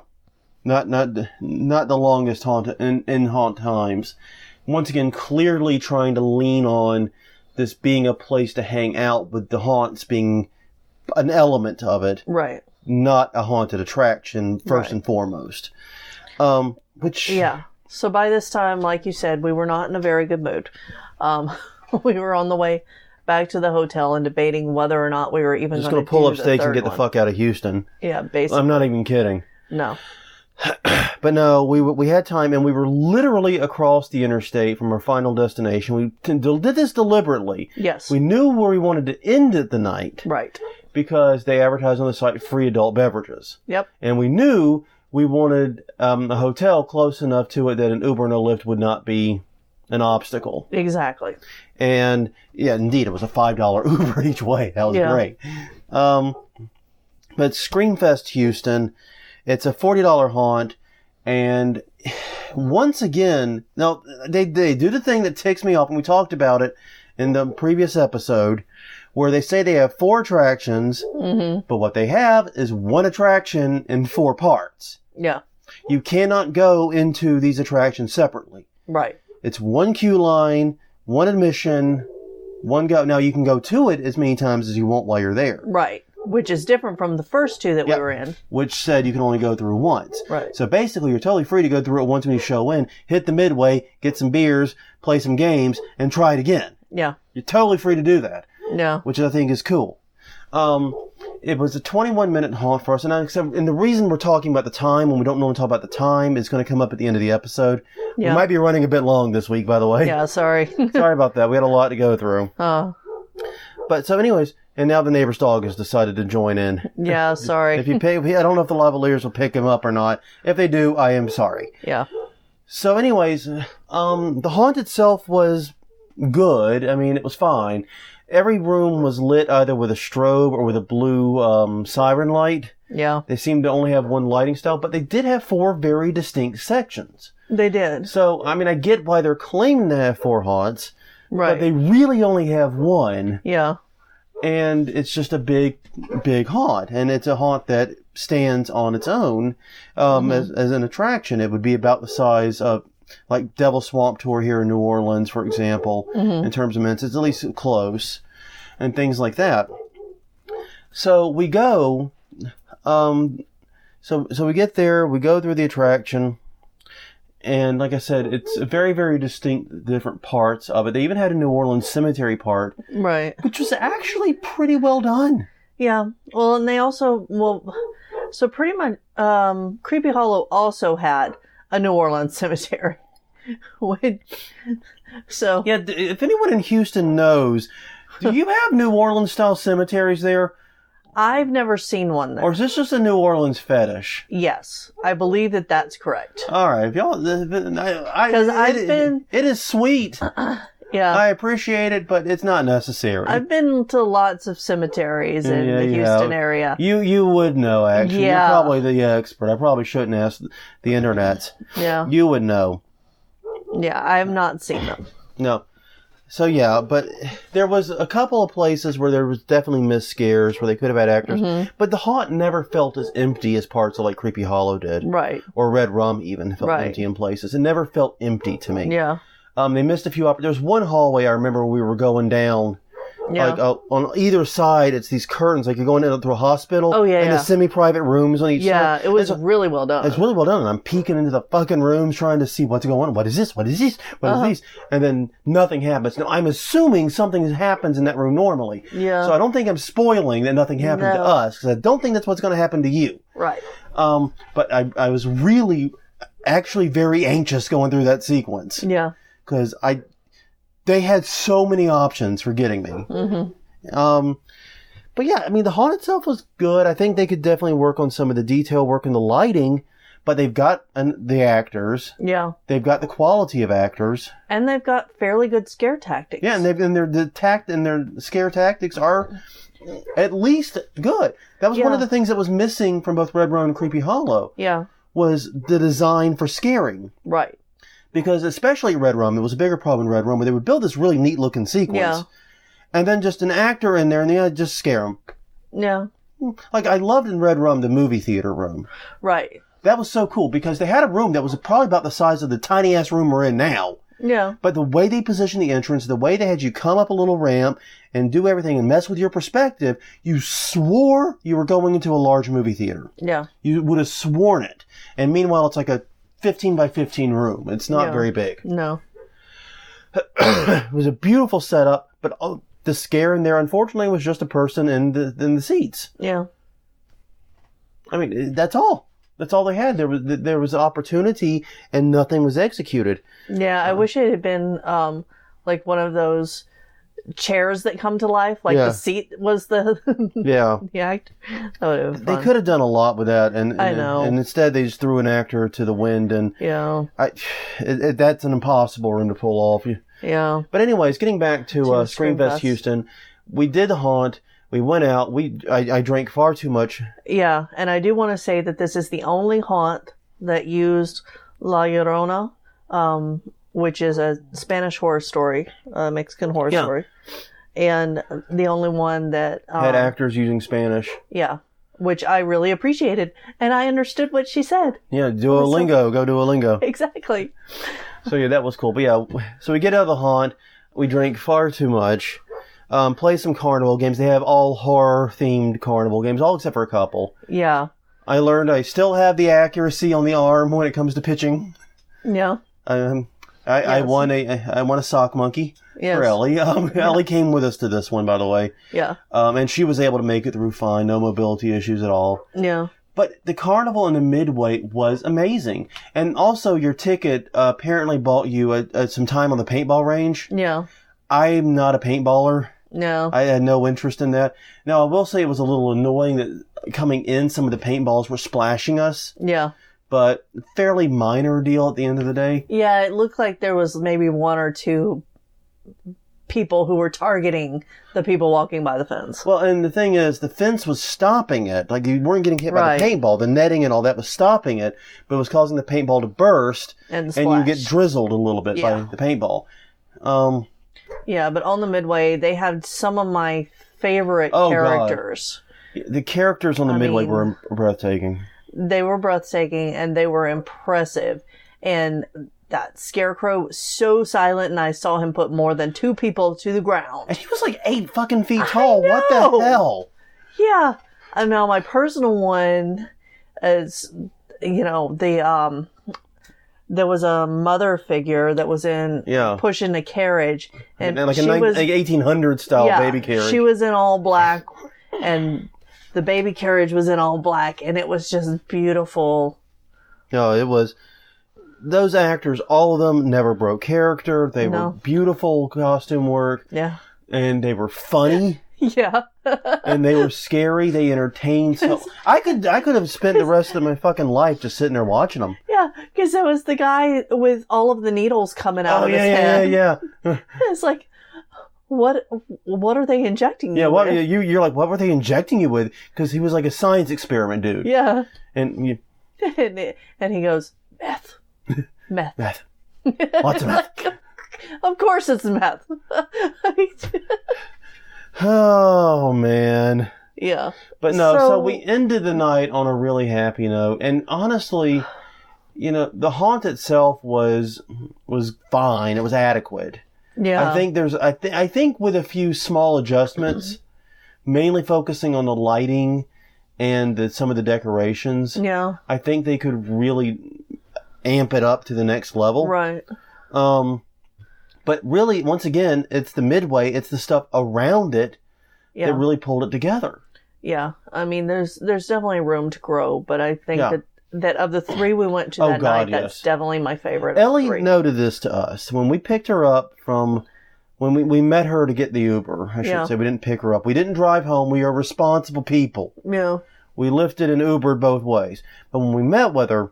Not the longest haunt in haunt times. Once again, clearly trying to lean on this being a place to hang out, with the haunts being an element of it. Right. Not a haunted attraction, first and foremost. Yeah. So by this time, like you said, we were not in a very good mood. We were on the way back to the hotel and debating whether or not we were even just going to pull up stakes and get the fuck out of Houston. Yeah, basically. I'm not even kidding. No. But no, we had time, and we were literally across the interstate from our final destination. We did this deliberately. Yes. We knew where we wanted to end the night. Right. Because they advertised on the site free adult beverages. Yep. And we knew we wanted a hotel close enough to it that an Uber and a Lyft would not be an obstacle. Exactly. And yeah, indeed, it was a $5 Uber each way. That was great. But Screamfest Houston, it's a $40 haunt, and once again, now they do the thing that ticks me off, and we talked about it in the previous episode, where they say they have 4 attractions, but what they have is 1 attraction in 4 parts. Yeah. You cannot go into these attractions separately. Right. It's 1 queue line, 1 admission, 1 go. Now, you can go to it as many times as you want while you're there. Right. Which is different from the first 2 that we were in. Which said you can only go through once. Right. So basically, you're totally free to go through it once when you show in, hit the midway, get some beers, play some games, and try it again. Yeah. You're totally free to do that. Yeah. Which I think is cool. It was a 21-minute haunt for us, and the reason we're talking about the time, when we don't normally talk about the time, is going to come up at the end of the episode. Yeah. We might be running a bit long this week, by the way. Yeah, sorry. Sorry about that. We had a lot to go through. But so anyways, And now the neighbor's dog has decided to join in. Yeah, sorry. If you pay, I don't know if the lavaliers will pick him up or not. If they do, I am sorry. Yeah. So anyways, the haunt itself was good. I mean, it was fine. Every room was lit either with a strobe or with a blue siren light. Yeah. They seemed to only have one lighting style, but they did have 4 very distinct sections. They did. So, I mean, I get why they're claiming to have 4 haunts, Right. but they really only have one. Yeah. And it's just a big, big haunt. And it's a haunt that stands on its own as an attraction. It would be about the size of, like, Devil Swamp Tour here in New Orleans, for example, in terms of minutes. It's at least close. And things like that. So we go, so we get there, we go through the attraction. And like I said, it's very, very distinct different parts of it. They even had a New Orleans cemetery part. Right. Which was actually pretty well done. Yeah. Well, and they also, so pretty much, Creepy Hollow also had a New Orleans cemetery. So. Yeah, if anyone in Houston knows, do you have New Orleans style cemeteries there? I've never seen one there. Or is this just a New Orleans fetish? Yes. I believe that that's correct. All right. If y'all, Because it is sweet. Yeah. I appreciate it, but it's not necessary. I've been to lots of cemeteries in the Houston area. You would know, actually. Yeah. You're probably the expert. I probably shouldn't ask the internet. Yeah. You would know. Yeah, I have not seen them. No. So yeah, but there was a couple of places where there was definitely missed scares where they could have had actors, but the haunt never felt as empty as parts of like Creepy Hollow did. Right. Or Redrum even felt empty in places. It never felt empty to me. Yeah. They missed a few there's one hallway I remember we were going down. Yeah. Like on either side, it's these curtains, like you're going in through a hospital. Oh, yeah, and the semi-private rooms on each side. Yeah, it was really well done. It's really well done. And I'm peeking into the fucking rooms trying to see what's going on. What is this? What is this? What is this? And then nothing happens. Now, I'm assuming something happens in that room normally. Yeah. So I don't think I'm spoiling that nothing happened to us, because I don't think that's what's going to happen to you. Right. But I was really, actually very anxious going through that sequence. Yeah. Because they had so many options for getting me. But yeah, I mean, the haunt itself was good. I think they could definitely work on some of the detail work in the lighting, but they've got the actors. Yeah. They've got the quality of actors. And they've got fairly good scare tactics. Yeah, and their scare tactics are at least good. That was one of the things that was missing from both Redrum and Creepy Hollow. Yeah. Was the design for scaring. Right. Because especially Redrum, it was a bigger problem in Redrum, where they would build this really neat looking sequence. Yeah. And then just an actor in there, and they just scare them. Yeah. Like, I loved in Redrum the movie theater room. Right. That was so cool, because they had a room that was probably about the size of the tiny-ass room we're in now. Yeah. But the way they positioned the entrance, the way they had you come up a little ramp and do everything and mess with your perspective, you swore you were going into a large movie theater. Yeah. You would have sworn it. And meanwhile, it's like a 15 by 15 room. It's not very big. No. It was a beautiful setup, but the scare in there, unfortunately, was just a person in the seats. Yeah. I mean, that's all. That's all they had. There was opportunity, and nothing was executed. Yeah, I wish it had been like one of those chairs that come to life. Like the seat was the the act. That would have been fun. They could have done a lot with that, and I know. And instead they just threw an actor to the wind, and that's an impossible room to pull off. Yeah. But anyways, getting back to Screamfest Houston, we did the haunt. We went out. I drank far too much. Yeah, and I do want to say that this is the only haunt that used La Llorona, which is a Spanish horror story, a Mexican horror story, and the only one that had actors using Spanish. Yeah, which I really appreciated, and I understood what she said. Yeah, Duolingo, go Duolingo. Exactly. So yeah, that was cool. But yeah, so we get out of the haunt. We drank far too much. Play some carnival games. They have all horror-themed carnival games, all except for a couple. Yeah. I learned I still have the accuracy on the arm when it comes to pitching. Yeah. I won a sock monkey for Ellie. Ellie came with us to this one, by the way. Yeah. And she was able to make it through fine, no mobility issues at all. Yeah. But the carnival in the midway was amazing. And also your ticket apparently bought you some time on the paintball range. Yeah. I'm not a paintballer. No. I had no interest in that. Now, I will say it was a little annoying that coming in, some of the paintballs were splashing us. Yeah. But fairly minor deal at the end of the day. Yeah, it looked like there was maybe one or two people who were targeting the people walking by the fence. Well, and the thing is, the fence was stopping it. Like, you weren't getting hit by the paintball. The netting and all that was stopping it, but it was causing the paintball to burst. And you get drizzled a little bit by the paintball. Yeah, but on the Midway, they had some of my favorite characters. God. The characters on the Midway were breathtaking. They were breathtaking, and they were impressive. And that Scarecrow was so silent, and I saw him put more than 2 people to the ground. And he was like 8 fucking feet tall. What the hell? Yeah. And now my personal one is, the there was a mother figure that was pushing a carriage, and like an 1800 style baby carriage. She was in all black, and the baby carriage was in all black, and it was just beautiful. No, it was. Those actors, all of them, never broke character. They were beautiful costume work. Yeah. And they were funny. Yeah. And they were scary. They entertained. So I could have spent the rest of my fucking life just sitting there watching them. Yeah, because there was the guy with all of the needles coming out of his head. Yeah. It's like, what are they injecting you with? Yeah, you're like, what were they injecting you with? Because he was like a science experiment dude. Yeah. And and he goes, meth. Meth. Lots of meth. Of course it's meth. Oh, man. Yeah. But no, so we ended the night on a really happy note. And honestly, the haunt itself was fine. It was adequate. Yeah. I think with a few small adjustments, mainly focusing on the lighting and some of the decorations. Yeah. I think they could really amp it up to the next level. Right. But really, once again, it's the Midway, it's the stuff around it that really pulled it together. Yeah. I mean, there's definitely room to grow, but I think that of the 3 we went to that night, that's definitely my favorite. Ellie noted this to us. When we picked her up when we met her to get the Uber, I should say, we didn't pick her up. We didn't drive home. We are responsible people. Yeah. We lifted and Ubered both ways. But when we met with her,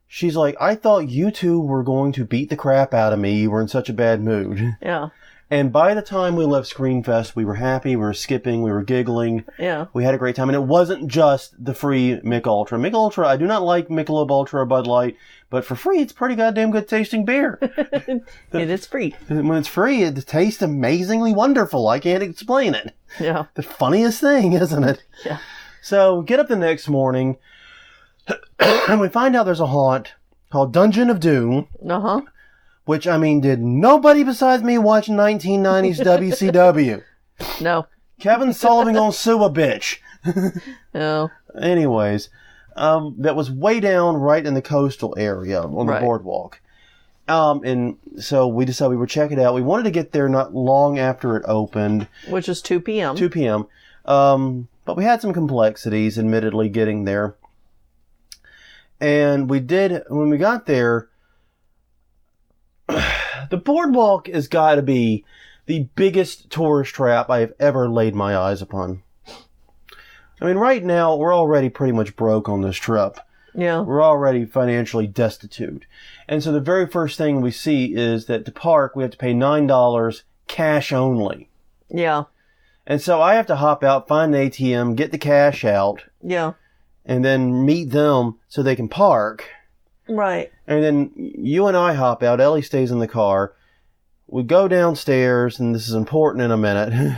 she's like, I thought you two were going to beat the crap out of me. You were in such a bad mood. Yeah. And by the time we left Screenfest, we were happy, we were skipping, we were giggling. Yeah. We had a great time. And it wasn't just the free Mick Ultra. Mick Ultra, I do not like Michelob Ultra or Bud Light, but for free, it's pretty goddamn good tasting beer. It is free. When it's free, it tastes amazingly wonderful. I can't explain it. Yeah. The funniest thing, isn't it? Yeah. So, get up the next morning, and we find out there's a haunt called Dungeon of Doom. Uh-huh. Which, I mean, did nobody besides me watch 1990s WCW? No. Kevin Sullivan gonna sue a bitch. No. Anyways, that was way down right in the coastal area on the boardwalk. And so we decided we would check it out. We wanted to get there not long after it opened. Which was 2 p.m. 2 p.m. But we had some complexities, admittedly, getting there. And when we got there, the boardwalk has got to be the biggest tourist trap I have ever laid my eyes upon. I mean, right now, we're already pretty much broke on this trip. Yeah. We're already financially destitute. And so the very first thing we see is that to park, we have to pay $9 cash only. Yeah. And so I have to hop out, find an ATM, get the cash out. Yeah. And then meet them so they can park. Right. And then you and I hop out. Ellie stays in the car. We go downstairs, and this is important in a minute.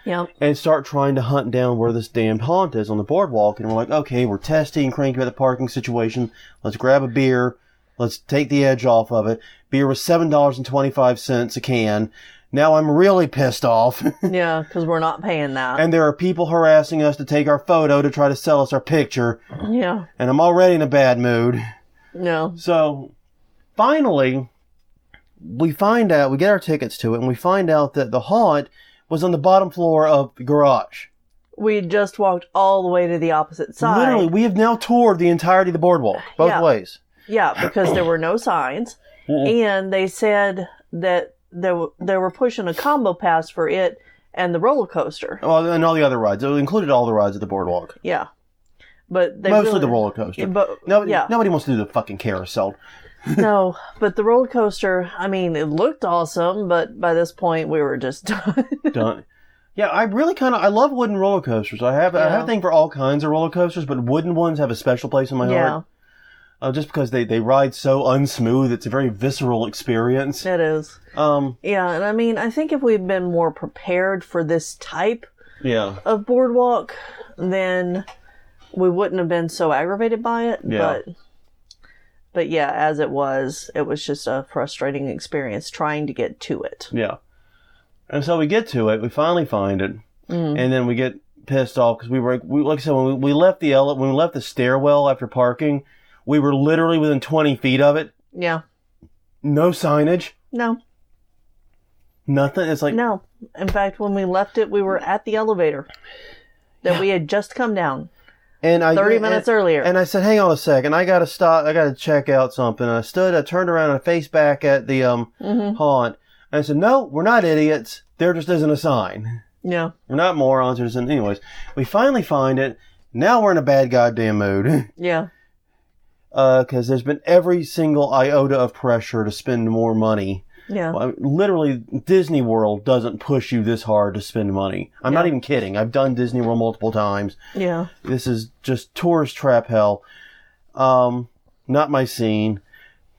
Yeah. And start trying to hunt down where this damned haunt is on the boardwalk. And we're like, okay, we're testy and cranky about the parking situation. Let's grab a beer. Let's take the edge off of it. Beer was $7.25 a can. Now I'm really pissed off. Yeah, because we're not paying that. And there are people harassing us to take our photo to try to sell us our picture. Yeah. And I'm already in a bad mood. No. So, finally, we get our tickets to it, and we find out that the haunt was on the bottom floor of the garage. We just walked all the way to the opposite side. Literally, we have now toured the entirety of the boardwalk, both ways. Yeah, because there were no signs. And they said that they were pushing a combo pass for it and the roller coaster. Oh, and all the other rides. It included all the rides at the boardwalk. Yeah. But they mostly the roller coaster. But nobody wants to do the fucking carousel. No, but the roller coaster, I mean, it looked awesome, but by this point we were just done. Yeah, I really I love wooden roller coasters. I have a thing for all kinds of roller coasters, but wooden ones have a special place in my heart. Just because they ride so unsmooth, it's a very visceral experience. It is. Yeah, and I mean, I think if we'd been more prepared for this type of boardwalk, then we wouldn't have been so aggravated by it. Yeah. But yeah, as it was just a frustrating experience trying to get to it. Yeah. And so we get to it, we finally find it, and then we get pissed off because we like I said, when we left the stairwell after parking, we were literally within 20 feet of it. Yeah. No signage. No. Nothing. It's like... No. In fact, when we left it, we were at the elevator that we had just come down. And 30 minutes earlier. And I said, hang on a second. I got to stop. I got to check out something. And I turned around and I faced back at the haunt. And I said, no, we're not idiots. There just isn't a sign. Yeah. We're not morons. Anyways, we finally find it. Now we're in a bad goddamn mood. Yeah. Because there's been every single iota of pressure to spend more money. Yeah. Well, literally, Disney World doesn't push you this hard to spend money. I'm not even kidding. I've done Disney World multiple times. Yeah. This is just tourist trap hell. Not my scene.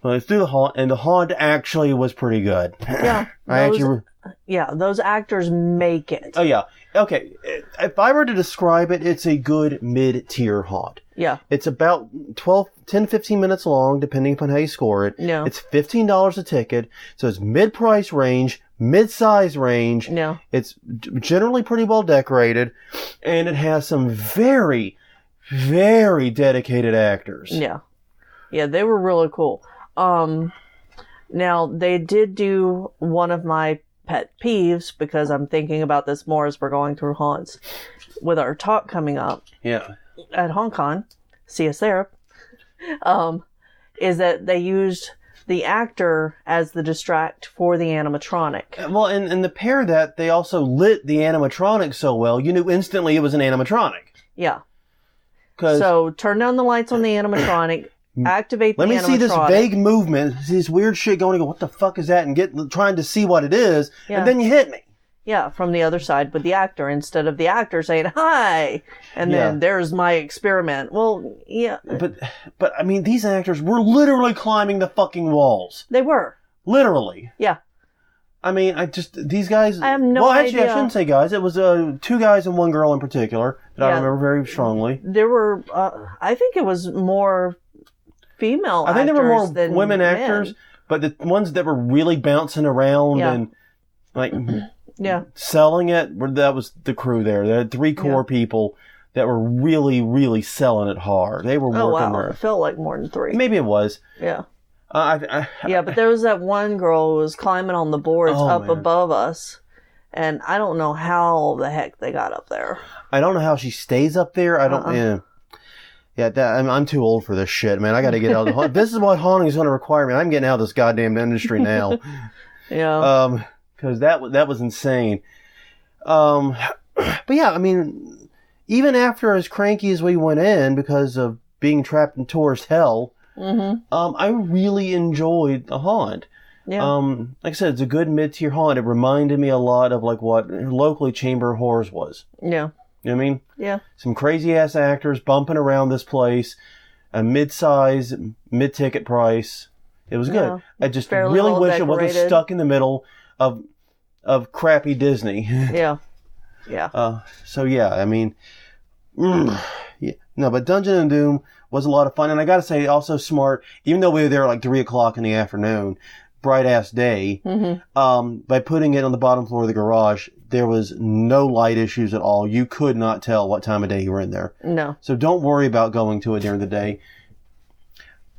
But it's through the haunt, and the haunt actually was pretty good. Yeah. Those actors make it. Oh, yeah. Okay. If I were to describe it, it's a good mid-tier haunt. Yeah. It's about 10, 15 minutes long, depending upon how you score it. Yeah. It's $15 a ticket, so it's mid-price range, mid-size range. Yeah. It's generally pretty well decorated, and it has some very, very dedicated actors. Yeah. Yeah, they were really cool. Now, they did do one of my pet peeves, because I'm thinking about this more as we're going through haunts. With our talk coming up. Yeah. At HauntCon, see us there, is that they used the actor as the distract for the animatronic. Well, and to pair that, they also lit the animatronic so well, you knew instantly it was an animatronic. Yeah. So, turn down the lights on the animatronic, activate the animatronic. Let me see this vague movement, this weird shit going, what the fuck is that? And trying to see what it is, and then you hit me. Yeah, from the other side with the actor, instead of the actor saying, hi, and then there's my experiment. Well, yeah. But I mean, these actors were literally climbing the fucking walls. They were. Literally. Yeah. I mean, these guys... I have no idea. Actually, I shouldn't say guys. It was 2 guys and 1 girl in particular that I remember very strongly. There were, I think it was more female actors. I think there were more women actors, but the ones that were really bouncing around and like... selling it, that was the crew there. There had 3 core people that were really, really selling it hard. They were working there. It felt like more than 3. Maybe it was. Yeah. Yeah, but there was that one girl who was climbing on the boards above us, and I don't know how the heck they got up there. I don't know how she stays up there. I don't... I'm too old for this shit, man. I gotta get out of the haunt. This is what haunting is going to require me. I'm getting out of this goddamn industry now. Yeah. Because that was insane. But yeah, I mean, even after as cranky as we went in because of being trapped in tourist hell, I really enjoyed the haunt. Yeah. Like I said, it's a good mid-tier haunt. It reminded me a lot of like what locally Chamber of Horrors was. Yeah. You know what I mean? Yeah. Some crazy-ass actors bumping around this place, a mid-size, mid-ticket price. It was good. I just really wish it wasn't stuck in the middle of crappy Disney. Yeah. Yeah. So yeah, I mean, no, but Dungeon and Doom was a lot of fun, and I gotta say, also smart, even though we were there like 3:00 in the afternoon, bright ass day, by putting it on the bottom floor of the garage, there was no light issues at all. You could not tell what time of day you were in there. No. So don't worry about going to it during the day.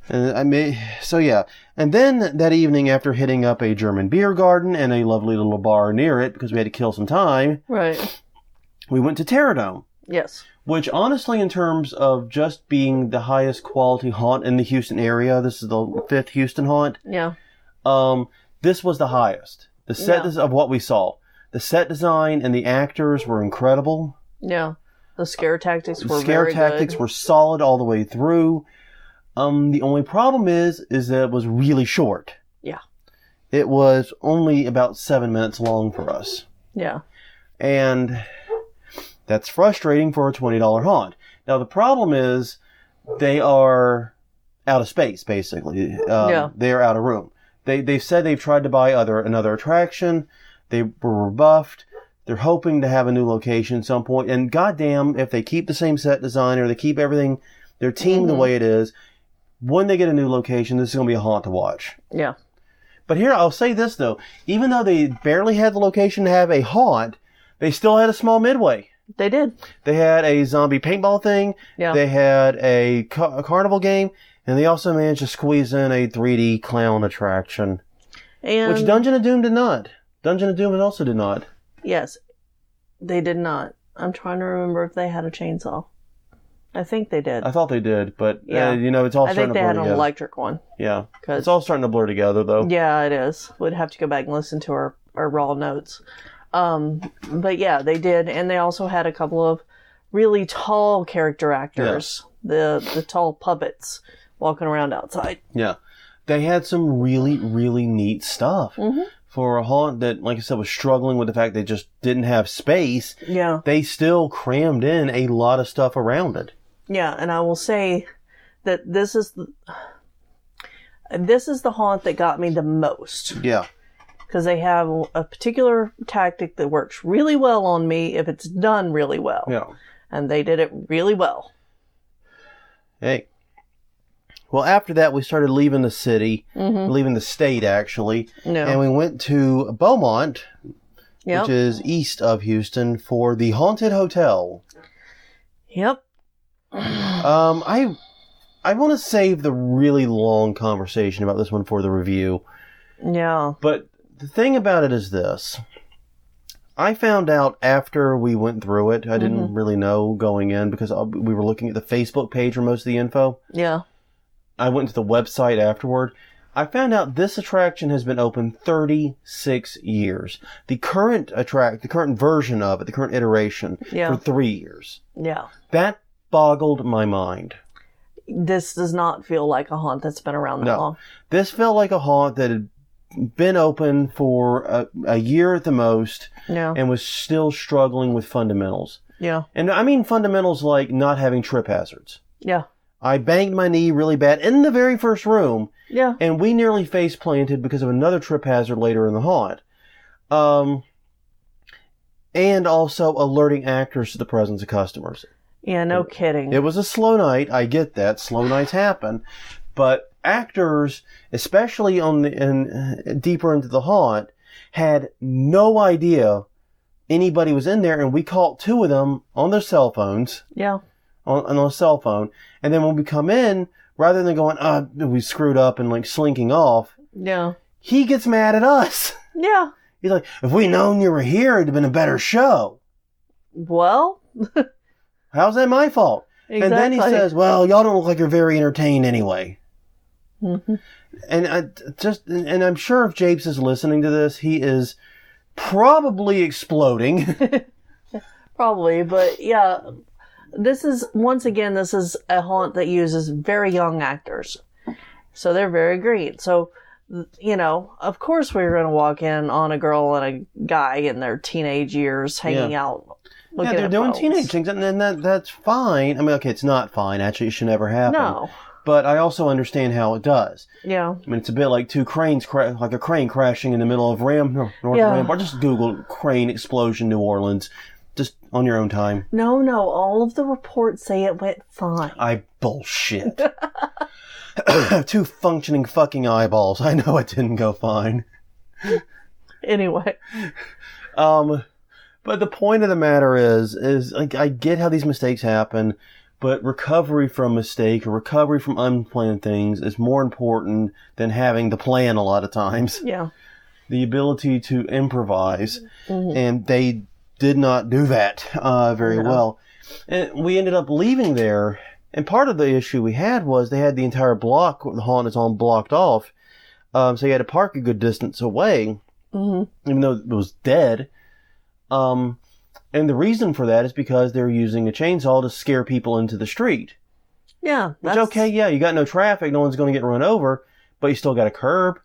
So yeah. And then that evening, after hitting up a German beer garden and a lovely little bar near it, because we had to kill some time, right, we went to Terradome. Yes. Which, honestly, in terms of just being the highest quality haunt in the Houston area, this is the 5th Houston haunt. Yeah. This was the highest. The set of what we saw. The set design and the actors were incredible. Yeah. The scare tactics were very good. Scare tactics were solid all the way through. The only problem is that it was really short. Yeah. It was only about 7 minutes long for us. Yeah. And that's frustrating for a $20 haunt. Now, the problem is they are out of space, basically. They're out of room. They've said they've tried to buy another attraction. They were rebuffed. They're hoping to have a new location at some point. And goddamn, if they keep the same set design or they keep everything, their team the way it is, when they get a new location, this is going to be a haunt to watch. Yeah. But here, I'll say this, though. Even though they barely had the location to have a haunt, they still had a small midway. They did. They had a zombie paintball thing. Yeah. They had a carnival game. And they also managed to squeeze in a 3D clown attraction. Which Dungeon of Doom did not. Dungeon of Doom also did not. Yes. They did not. I'm trying to remember if they had a chainsaw. I think they did. I thought they did, but, it's all starting to blur together. I think they had an electric one. Yeah. It's all starting to blur together, though. Yeah, it is. We'd have to go back and listen to our raw notes. But yeah, they did. And they also had a couple of really tall character actors. Yeah. The tall puppets walking around outside. Yeah. They had some really, really neat stuff. Mm-hmm. For a haunt that, like I said, was struggling with the fact they just didn't have space. Yeah. They still crammed in a lot of stuff around it. Yeah, and I will say that this is the haunt that got me the most. Yeah. Because they have a particular tactic that works really well on me if it's done really well. Yeah. And they did it really well. Hey. Well, after that, we started leaving the city, leaving the state, actually. Yeah. And we went to Beaumont, which is east of Houston, for the Haunted Hotel. Yep. I want to save the really long conversation about this one for the review. Yeah. But the thing about it is this. I found out after we went through it. I didn't really know going in because we were looking at the Facebook page for most of the info. Yeah. I went to the website afterward. I found out this attraction has been open 36 years. The current version of it, the current iteration, for 3 years. Yeah. That boggled my mind. This does not feel like a haunt that's been around that long. This felt like a haunt that had been open for a year at the most and was still struggling with fundamentals. Yeah. And I mean fundamentals like not having trip hazards. Yeah. I banged my knee really bad in the very first room. Yeah. And we nearly face planted because of another trip hazard later in the haunt. And also alerting actors to the presence of customers. Yeah, no kidding. It was a slow night. I get that. Slow nights happen. But actors, especially deeper into the haunt, had no idea anybody was in there. And we caught 2 of them on their cell phones. Yeah. On a cell phone. And then when we come in, rather than going, we screwed up and like slinking off. Yeah. He gets mad at us. Yeah. He's like, if we'd known you were here, it'd have been a better show. Well. How's that my fault? Exactly. And then he says, well, y'all don't look like you're very entertained anyway. Mm-hmm. And I'm sure if Japes is listening to this, he is probably exploding. Probably, but yeah. This is a haunt that uses very young actors. So they're very green. So, of course we were going to walk in on a girl and a guy in their teenage years hanging out. Yeah, they're doing teenage things, and that's fine. I mean, okay, it's not fine. Actually, it should never happen. No. But I also understand how it does. Yeah. I mean, it's a bit like 2 cranes, like a crane crashing in the middle of North Rampart. Just Google crane explosion New Orleans. Just on your own time. No. All of the reports say it went fine. Bullshit. 2 functioning fucking eyeballs. I know it didn't go fine. Anyway. But the point of the matter is like, I get how these mistakes happen, but recovery from mistake or recovery from unplanned things is more important than having the plan a lot of times. Yeah. The ability to improvise. Mm-hmm. And they did not do that very well. And we ended up leaving there. And part of the issue we had was they had the entire block, the haunt is on blocked off. So you had to park a good distance away. even though it was dead. And the reason for that is because they're using a chainsaw to scare people into the street. Yeah. Which, okay, yeah, you got no traffic, no one's going to get run over, but you still got a curb.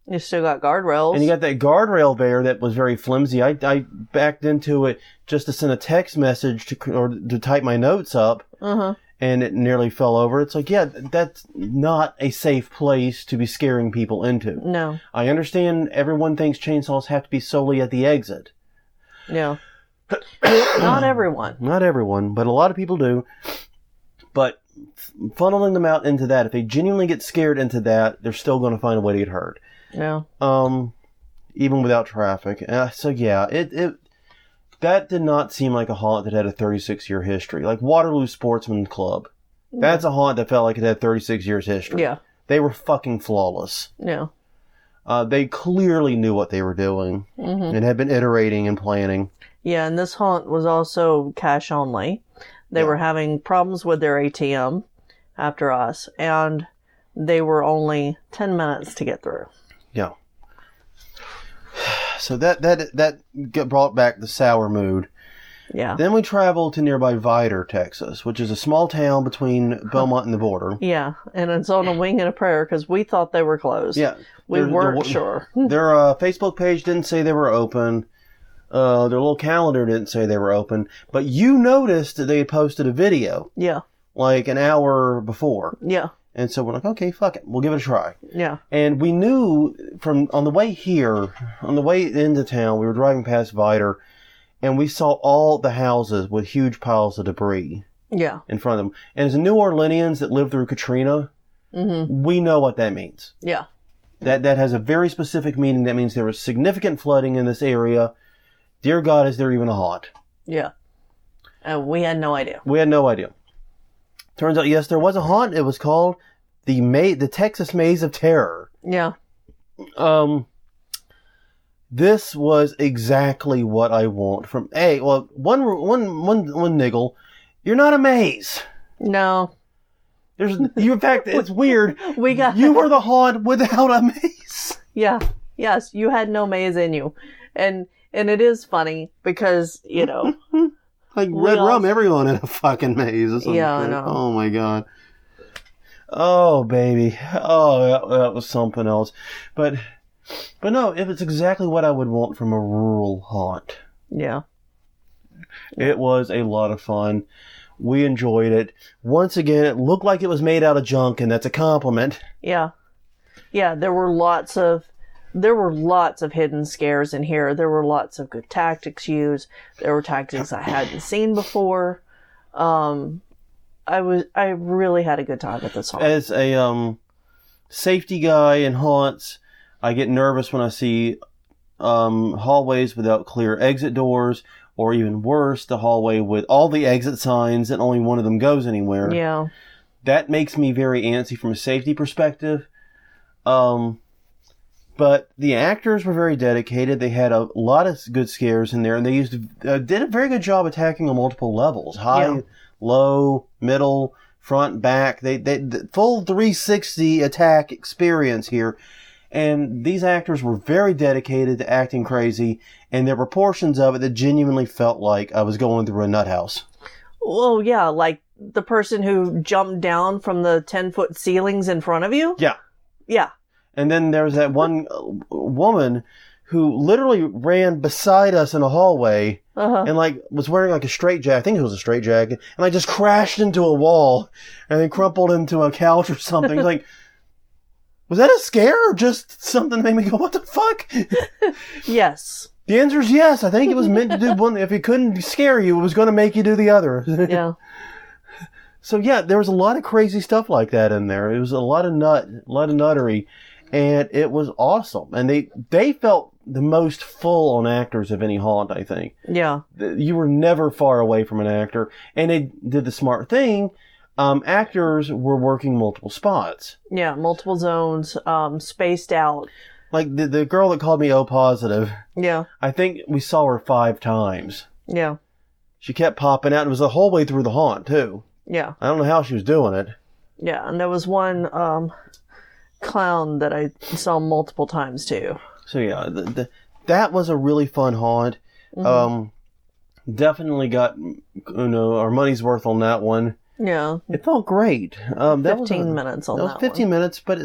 You still got guardrails. And you got that guardrail there that was very flimsy. I backed into it just to send a text message to type my notes up, and it nearly fell over. It's like, yeah, that's not a safe place to be scaring people into. No. I understand everyone thinks chainsaws have to be solely at the exit. Yeah. Not everyone. Not everyone, but a lot of people do. But funneling them out into that, if they genuinely get scared into that, they're still going to find a way to get hurt. Yeah. Even without traffic. So yeah, that did not seem like a haunt that had a 36-year history. Like Waterloo Sportsman Club. That's a haunt that felt like it had 36 years history. Yeah. They were fucking flawless. Yeah. They clearly knew what they were doing and had been iterating and planning. Yeah, and this haunt was also cash only. They were having problems with their ATM after us, and they were only 10 minutes to get through. Yeah. So that brought back the sour mood. Yeah. Then we traveled to nearby Vidor, Texas, which is a small town between Belmont and the border. Yeah, and it's on a wing and a prayer because we thought they were closed. Yeah. We weren't sure. Their Facebook page didn't say they were open. Their little calendar didn't say they were open. But you noticed that they had posted a video. Yeah. Like an hour before. Yeah. And so we're like, okay, fuck it. We'll give it a try. Yeah. And we knew on the way into town, we were driving past Vidor, and we saw all the houses with huge piles of debris. Yeah. In front of them. And as New Orleanians that lived through Katrina, we know what that means. Yeah. That has a very specific meaning. That means there was significant flooding in this area. Dear God, is there even a haunt? Yeah. We had no idea. We had no idea. Turns out, yes, there was a haunt. It was called the Texas Maze of Terror. Yeah. This was exactly what I want from one niggle. You're not a maze. No. In fact, it's weird. You were the haunt without a maze. Yeah. Yes, you had no maze in you. And it is funny because, like Redrum, everyone in a fucking maze or something. Yeah, I know. Oh my God. Oh baby. Oh, that was something else. But no, if it's exactly what I would want from a rural haunt. Yeah. It was a lot of fun. We enjoyed it. Once again, it looked like it was made out of junk, and that's a compliment. Yeah. Yeah, there were lots of hidden scares in here. There were lots of good tactics used. There were tactics I hadn't seen before. I really had a good time at this haunt. As a safety guy in haunts, I get nervous when I see hallways without clear exit doors, or even worse, the hallway with all the exit signs and only one of them goes anywhere. Yeah. That makes me very antsy from a safety perspective. But the actors were very dedicated. They had a lot of good scares in there, and they did a very good job attacking on multiple levels. High, low, middle, front, back. They full 360 attack experience here. And these actors were very dedicated to acting crazy, and there were portions of it that genuinely felt like I was going through a nut house. Well, yeah, like the person who jumped down from the 10-foot ceilings in front of you? Yeah. Yeah. And then there was that one woman who literally ran beside us in a hallway and was wearing like a straitjacket. I think it was a straitjacket. And I just crashed into a wall and then crumpled into a couch or something. Like, was that a scare or just something that made me go, what the fuck? Yes. The answer is yes. I think it was meant to do one. If it couldn't scare you, it was going to make you do the other. Yeah. So yeah, there was a lot of crazy stuff like that in there. It was a lot of nuttery, and it was awesome. And they felt the most full on actors of any haunt, I think. Yeah. You were never far away from an actor, and they did the smart thing. Actors were working multiple spots. Yeah, multiple zones, spaced out. Like the girl that called me O positive. Yeah. I think we saw her 5 times. Yeah. She kept popping out. It was the whole way through the haunt, too. Yeah. I don't know how she was doing it. Yeah, and there was one clown that I saw multiple times, too. So, yeah, that was a really fun haunt. Definitely got, our money's worth on that one. Yeah. It felt great. That 15 minutes on that one. 15 minutes, but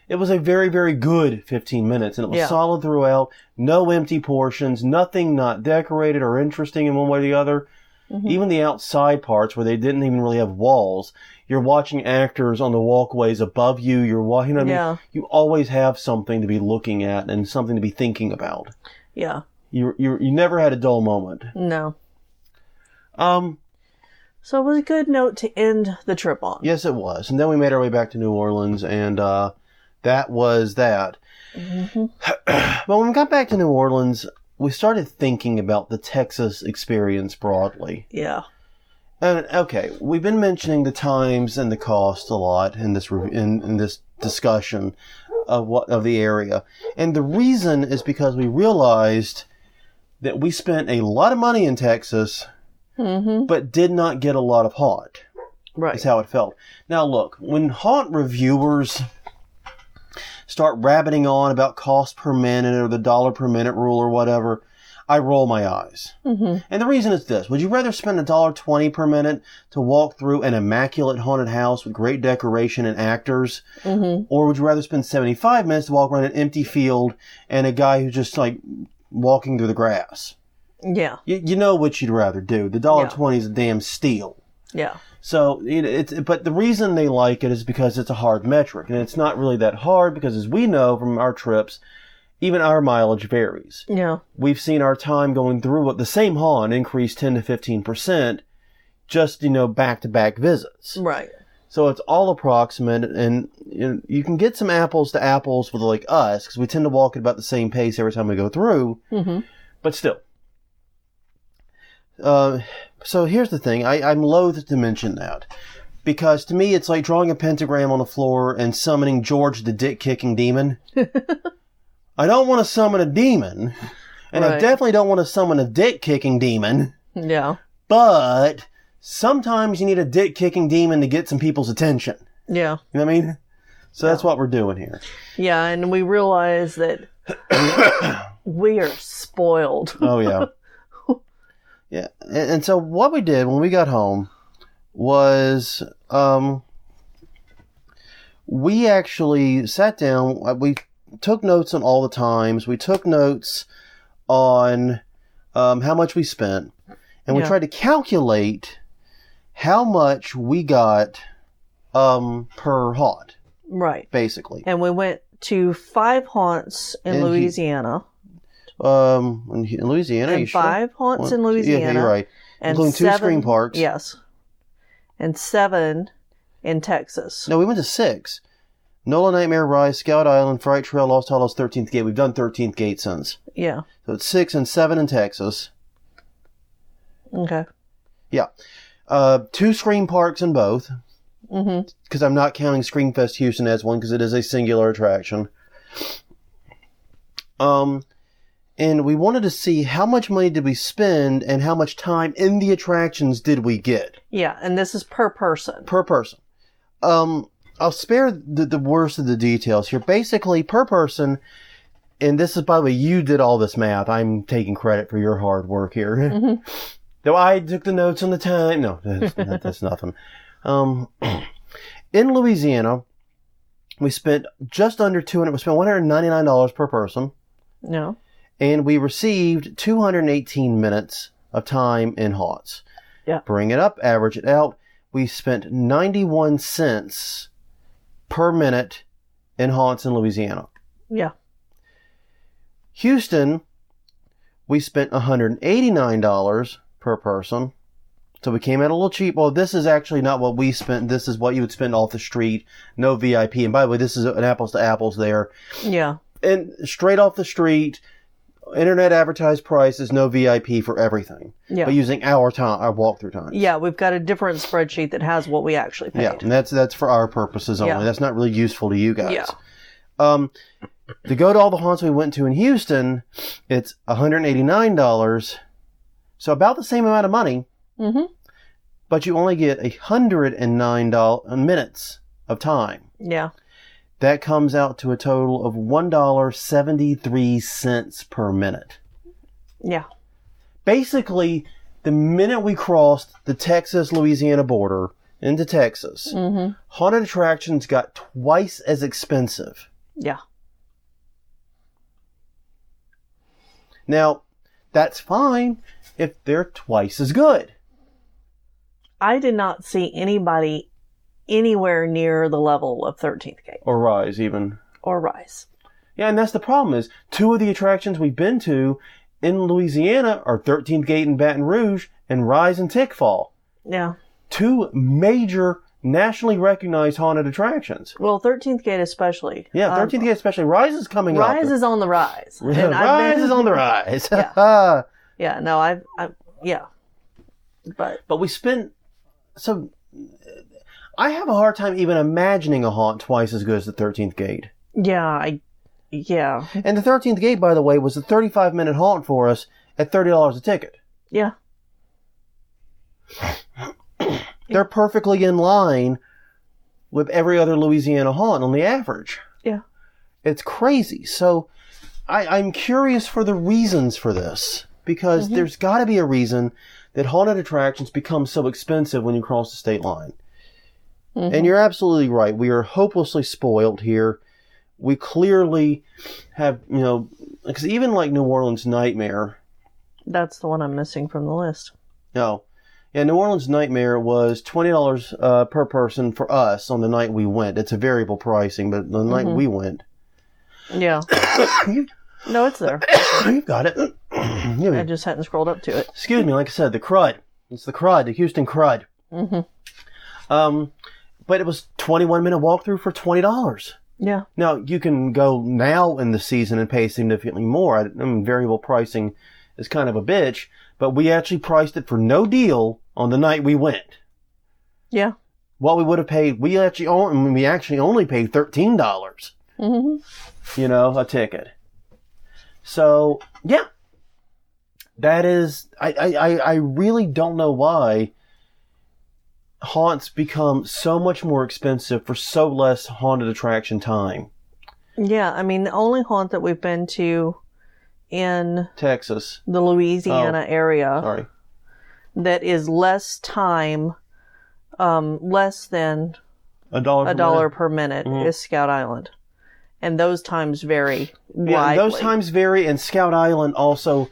it was a very, very good 15 minutes, and it was solid throughout. No empty portions, nothing not decorated or interesting in one way or the other. Even the outside parts where they didn't even really have walls. You're watching actors on the walkways above you. You're watching, I mean, you always have something to be looking at and something to be thinking about. Yeah. You never had a dull moment. No. So it was a good note to end the trip on. Yes, it was. And then we made our way back to New Orleans, and that was that. But when we got back to New Orleans, we started thinking about the Texas experience broadly. Yeah. And okay, we've been mentioning the times and the cost a lot in this in this discussion of the area, and the reason is because we realized that we spent a lot of money in Texas, but did not get a lot of haunt. Right, is how it felt. Now look, when haunt reviewers start rabbiting on about cost per minute or the dollar per minute rule or whatever, I roll my eyes. And the reason is this. Would you rather spend $1.20 per minute to walk through an immaculate haunted house with great decoration and actors? Or would you rather spend 75 minutes to walk around an empty field and a guy who's just like walking through the grass? Yeah. You know what you'd rather do. The $1.20 is a damn steal. Yeah. So, but the reason they like it is because it's a hard metric. And it's not really that hard because, as we know from our trips, even our mileage varies. Yeah. We've seen our time going through the same haunt increase 10 to 15% just, back-to-back visits. Right. So it's all approximate, and you can get some apples to apples with like us, because we tend to walk at about the same pace every time we go through. But still. So here's the thing. I'm loath to mention that. Because to me, it's like drawing a pentagram on the floor and summoning George the dick-kicking demon. I don't want to summon a demon, and I definitely don't want to summon a dick-kicking demon. Yeah. But sometimes you need a dick-kicking demon to get some people's attention. Yeah. You know what I mean? So that's what we're doing here. Yeah, and we realize that we are spoiled. Oh, yeah. Yeah. And so what we did when we got home was we actually sat down. We took notes on all the times. We took notes on how much we spent. And we tried to calculate how much we got per haunt. Right. Basically. And we went to 5 haunts in Louisiana. In Louisiana, and you sure? 5 haunts in Louisiana. Yeah, you're right. And including 2 screen parks. Yes. And 7 in Texas. No, we went to 6. NOLA Nightmare Rise, Scout Island, Fright Trail, Lost Hollows, 13th Gate. We've done 13th Gate since. Yeah. So it's 6 and 7 in Texas. Okay. Yeah. 2 screen parks in both. Because I'm not counting Screamfest Houston as one because it is a singular attraction. And we wanted to see how much money did we spend and how much time in the attractions did we get. Yeah, and this is per person. Per person. I'll spare the worst of the details here. Basically, per person, and this is, by the way, you did all this math. I'm taking credit for your hard work here. Though I took the notes on the time. No, that's nothing. In Louisiana, we spent just under $200. We spent $199 per person. No. And we received 218 minutes of time in haunts. Yeah. Bring it up, average it out. We spent 91 cents per minute in haunts in Louisiana. Yeah. Houston, we spent $189 per person. So we came out a little cheap. Well, this is actually not what we spent. This is what you would spend off the street. No VIP. And by the way, this is an apples to apples there. Yeah. And straight off the street, internet advertised prices, no VIP for everything. Yeah. But using our walkthrough time. Yeah, we've got a different spreadsheet that has what we actually paid. Yeah, and that's for our purposes only. Yeah. That's not really useful to you guys. Yeah. To go to all the haunts we went to in Houston, it's $189. So about the same amount of money. But you only get 109 minutes of time. Yeah. that comes out to a total of $1.73 per minute. Yeah. Basically, the minute we crossed the Texas-Louisiana border into Texas, haunted attractions got twice as expensive. Yeah. Now, that's fine if they're twice as good. I did not see anybody anywhere near the level of 13th Gate. Or Rise, even. Or Rise. Yeah, and that's the problem is, two of the attractions we've been to in Louisiana are 13th Gate in Baton Rouge and Rise and Tickfall. Yeah. Two major nationally recognized haunted attractions. Well, 13th Gate especially. Yeah, 13th Gate especially. Rise is coming up. Rise is on the rise. And Rise is on the rise. Yeah. Yeah, no, yeah. But we spent, so I have a hard time even imagining a haunt twice as good as the 13th Gate. Yeah, yeah. And the 13th Gate, by the way, was a 35-minute haunt for us at $30 a ticket. Yeah. They're perfectly in line with every other Louisiana haunt on the average. Yeah. It's crazy. So I'm curious for the reasons for this. Because there's got to be a reason that haunted attractions become so expensive when you cross the state line. And you're absolutely right. We are hopelessly spoiled here. We clearly have, because even like New Orleans Nightmare. That's the one I'm missing from the list. No. Yeah, New Orleans Nightmare was $20 per person for us on the night we went. It's a variable pricing, but the night we went. Yeah. No, it's there. You've got it. I just hadn't scrolled up to it. Excuse me, like I said, the crud. It's the crud, the Houston crud. But it was 21-minute walkthrough for $20. Yeah. Now, you can go now in the season and pay significantly more. I mean, variable pricing is kind of a bitch, but we actually priced it for no deal on the night we went. Yeah. What we would have paid, we actually only paid $13. A ticket. So, yeah. That is, I really don't know why haunts become so much more expensive for so less haunted attraction time. Yeah, I mean, the only haunt that we've been to in Texas, the Louisiana area that is less time, less than $1 per minute is Scout Island. And those times vary widely. Yeah, those times vary, and Scout Island also,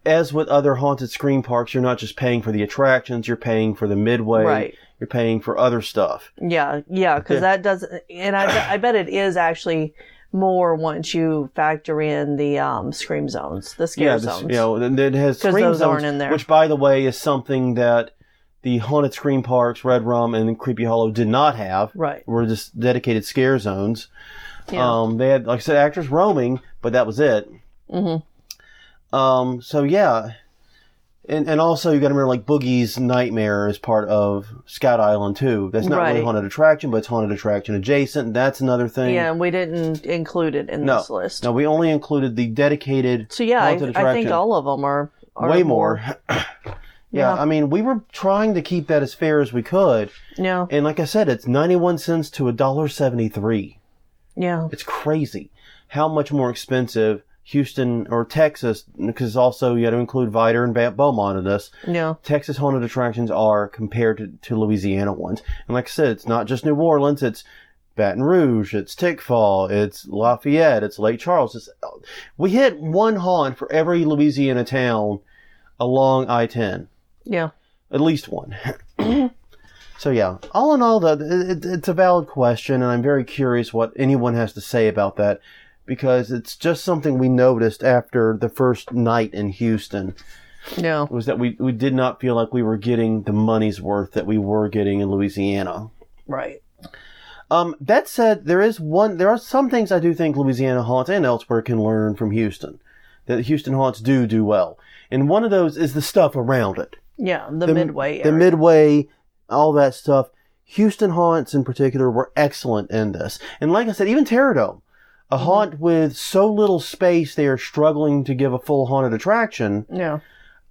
as with other haunted scream parks, you're not just paying for the attractions, you're paying for the midway, right. You're paying for other stuff. Yeah, because that does, and I bet it is actually more once you factor in the scream zones, the scare zones. It has scream those zones, aren't in there. which, by the way, is something that the haunted scream parks, Redrum and Creepy Hollow, did not have. Right. Were just dedicated scare zones. Yeah. They had, like I said, actors roaming, but that was it. So yeah. And also you gotta remember, like, Boogie's Nightmare is part of Scout Island too. That's not really haunted attraction, but it's haunted attraction adjacent. That's another thing. Yeah, and we didn't include it in this list. No, we only included the dedicated So yeah, haunted attraction. I think all of them are way more. Yeah, I mean, we were trying to keep that as fair as we could. Yeah. And like I said, it's 91 cents to $1.73. Yeah. It's crazy how much more expensive Houston or Texas, because also you got to include Vidor and Beaumont in this. Yeah. Texas haunted attractions are compared to Louisiana ones. And like I said, it's not just New Orleans, it's Baton Rouge, it's Tickfall, it's Lafayette, it's Lake Charles. We hit one haunt for every Louisiana town along I-10. Yeah. At least one. So yeah, all in all, it's a valid question, and I'm very curious what anyone has to say about that, because it's just something we noticed after the first night in Houston. Yeah. Was that we did not feel like we were getting the money's worth that we were getting in Louisiana. Right. That said, there are some things I do think Louisiana haunts and elsewhere can learn from Houston, that Houston haunts do well. And one of those is the stuff around it. Yeah, the Midway area. The Midway, all that stuff. Houston haunts in particular were excellent in this. And like I said, even Terradome, a haunt with so little space they are struggling to give a full haunted attraction. Yeah.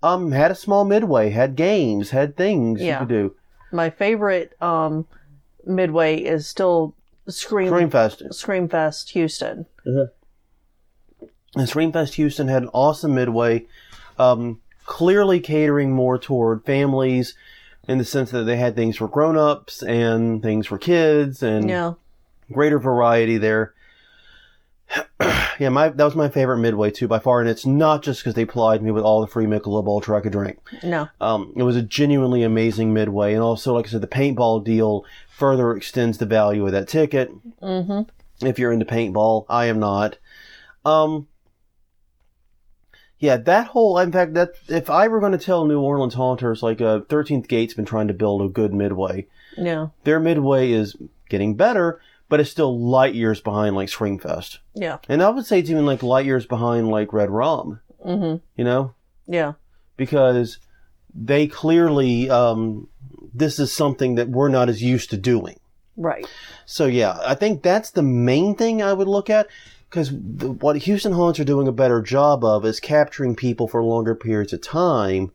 Had a small Midway, had games, had things you could do. My favorite Midway is still Screamfest Houston. Mm-hmm. And Screamfest Houston had an awesome midway, clearly catering more toward families in the sense that they had things for grown-ups and things for kids and greater variety there. Yeah, that was my favorite midway too by far, and it's not just because they plied me with all the free Michelob Ultra I could drink. No. It was a genuinely amazing midway, and also, like I said, the paintball deal further extends the value of that ticket. Mm-hmm. If you're into paintball, I am not. Yeah, that whole, in fact, that if I were going to tell New Orleans haunters, like 13th Gate's been trying to build a good midway. Yeah. Their midway is getting better, but it's still light years behind like Screamfest. Yeah. And I would say it's even like light years behind like Redrum. Mm-hmm. You know? Yeah. Because they clearly, this is something that we're not as used to doing. Right. So yeah, I think that's the main thing I would look at. Because what Houston Haunts are doing a better job of is capturing people for longer periods of time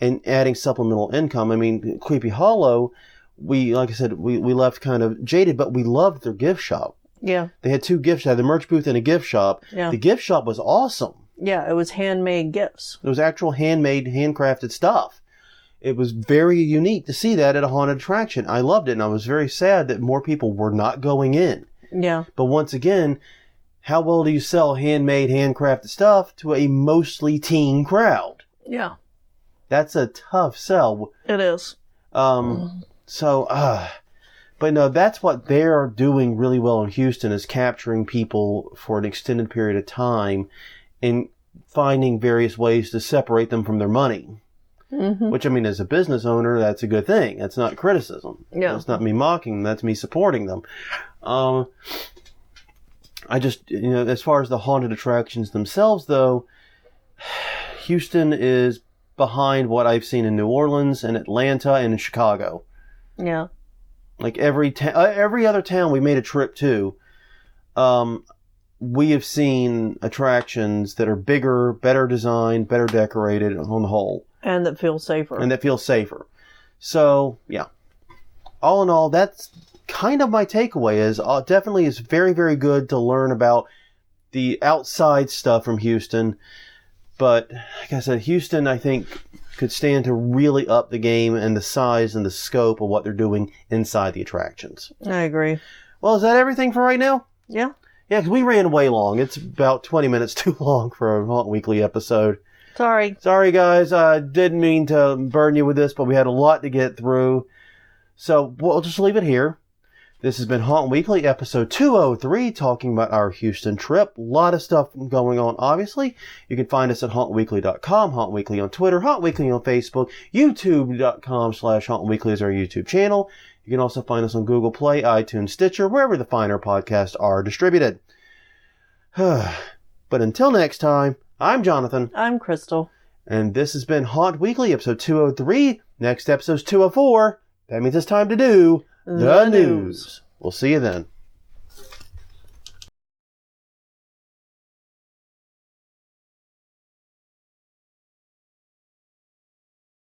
and adding supplemental income. I mean, Creepy Hollow, like I said, we left kind of jaded, but we loved their gift shop. Yeah. They had two gift shops, the merch booth and a gift shop. Yeah. The gift shop was awesome. Yeah, it was handmade gifts. It was actual handmade, handcrafted stuff. It was very unique to see that at a haunted attraction. I loved it, and I was very sad that more people were not going in. Yeah. But once again, how well do you sell handmade, handcrafted stuff to a mostly teen crowd? Yeah. That's a tough sell. It is. But no, that's what they're doing really well in Houston is capturing people for an extended period of time and finding various ways to separate them from their money. Mm-hmm. Which, I mean, as a business owner, that's a good thing. That's not criticism. Yeah. That's not me mocking them. That's me supporting them. I just, as far as the haunted attractions themselves, though, Houston is behind what I've seen in New Orleans and Atlanta and in Chicago. Yeah. Like every other town we made a trip to, we have seen attractions that are bigger, better designed, better decorated on the whole. And that feel safer. So, yeah. All in all, that's kind of my takeaway is definitely is very, very good to learn about the outside stuff from Houston. But, like I said, Houston, I think, could stand to really up the game and the size and the scope of what they're doing inside the attractions. I agree. Well, is that everything for right now? Yeah. Yeah, because we ran way long. It's about 20 minutes too long for a Haunt Weekly episode. Sorry, guys. I didn't mean to burden you with this, but we had a lot to get through. So we'll just leave it here. This has been Haunt Weekly, episode 203, talking about our Houston trip. A lot of stuff going on, obviously. You can find us at hauntweekly.com, Haunt Weekly on Twitter, Haunt Weekly on Facebook, youtube.com/hauntweekly is our YouTube channel. You can also find us on Google Play, iTunes, Stitcher, wherever the finer podcasts are distributed. But until next time, I'm Jonathan. I'm Crystal. And this has been Haunt Weekly, episode 203. Next episode's 204. That means it's time to do the news. We'll see you then.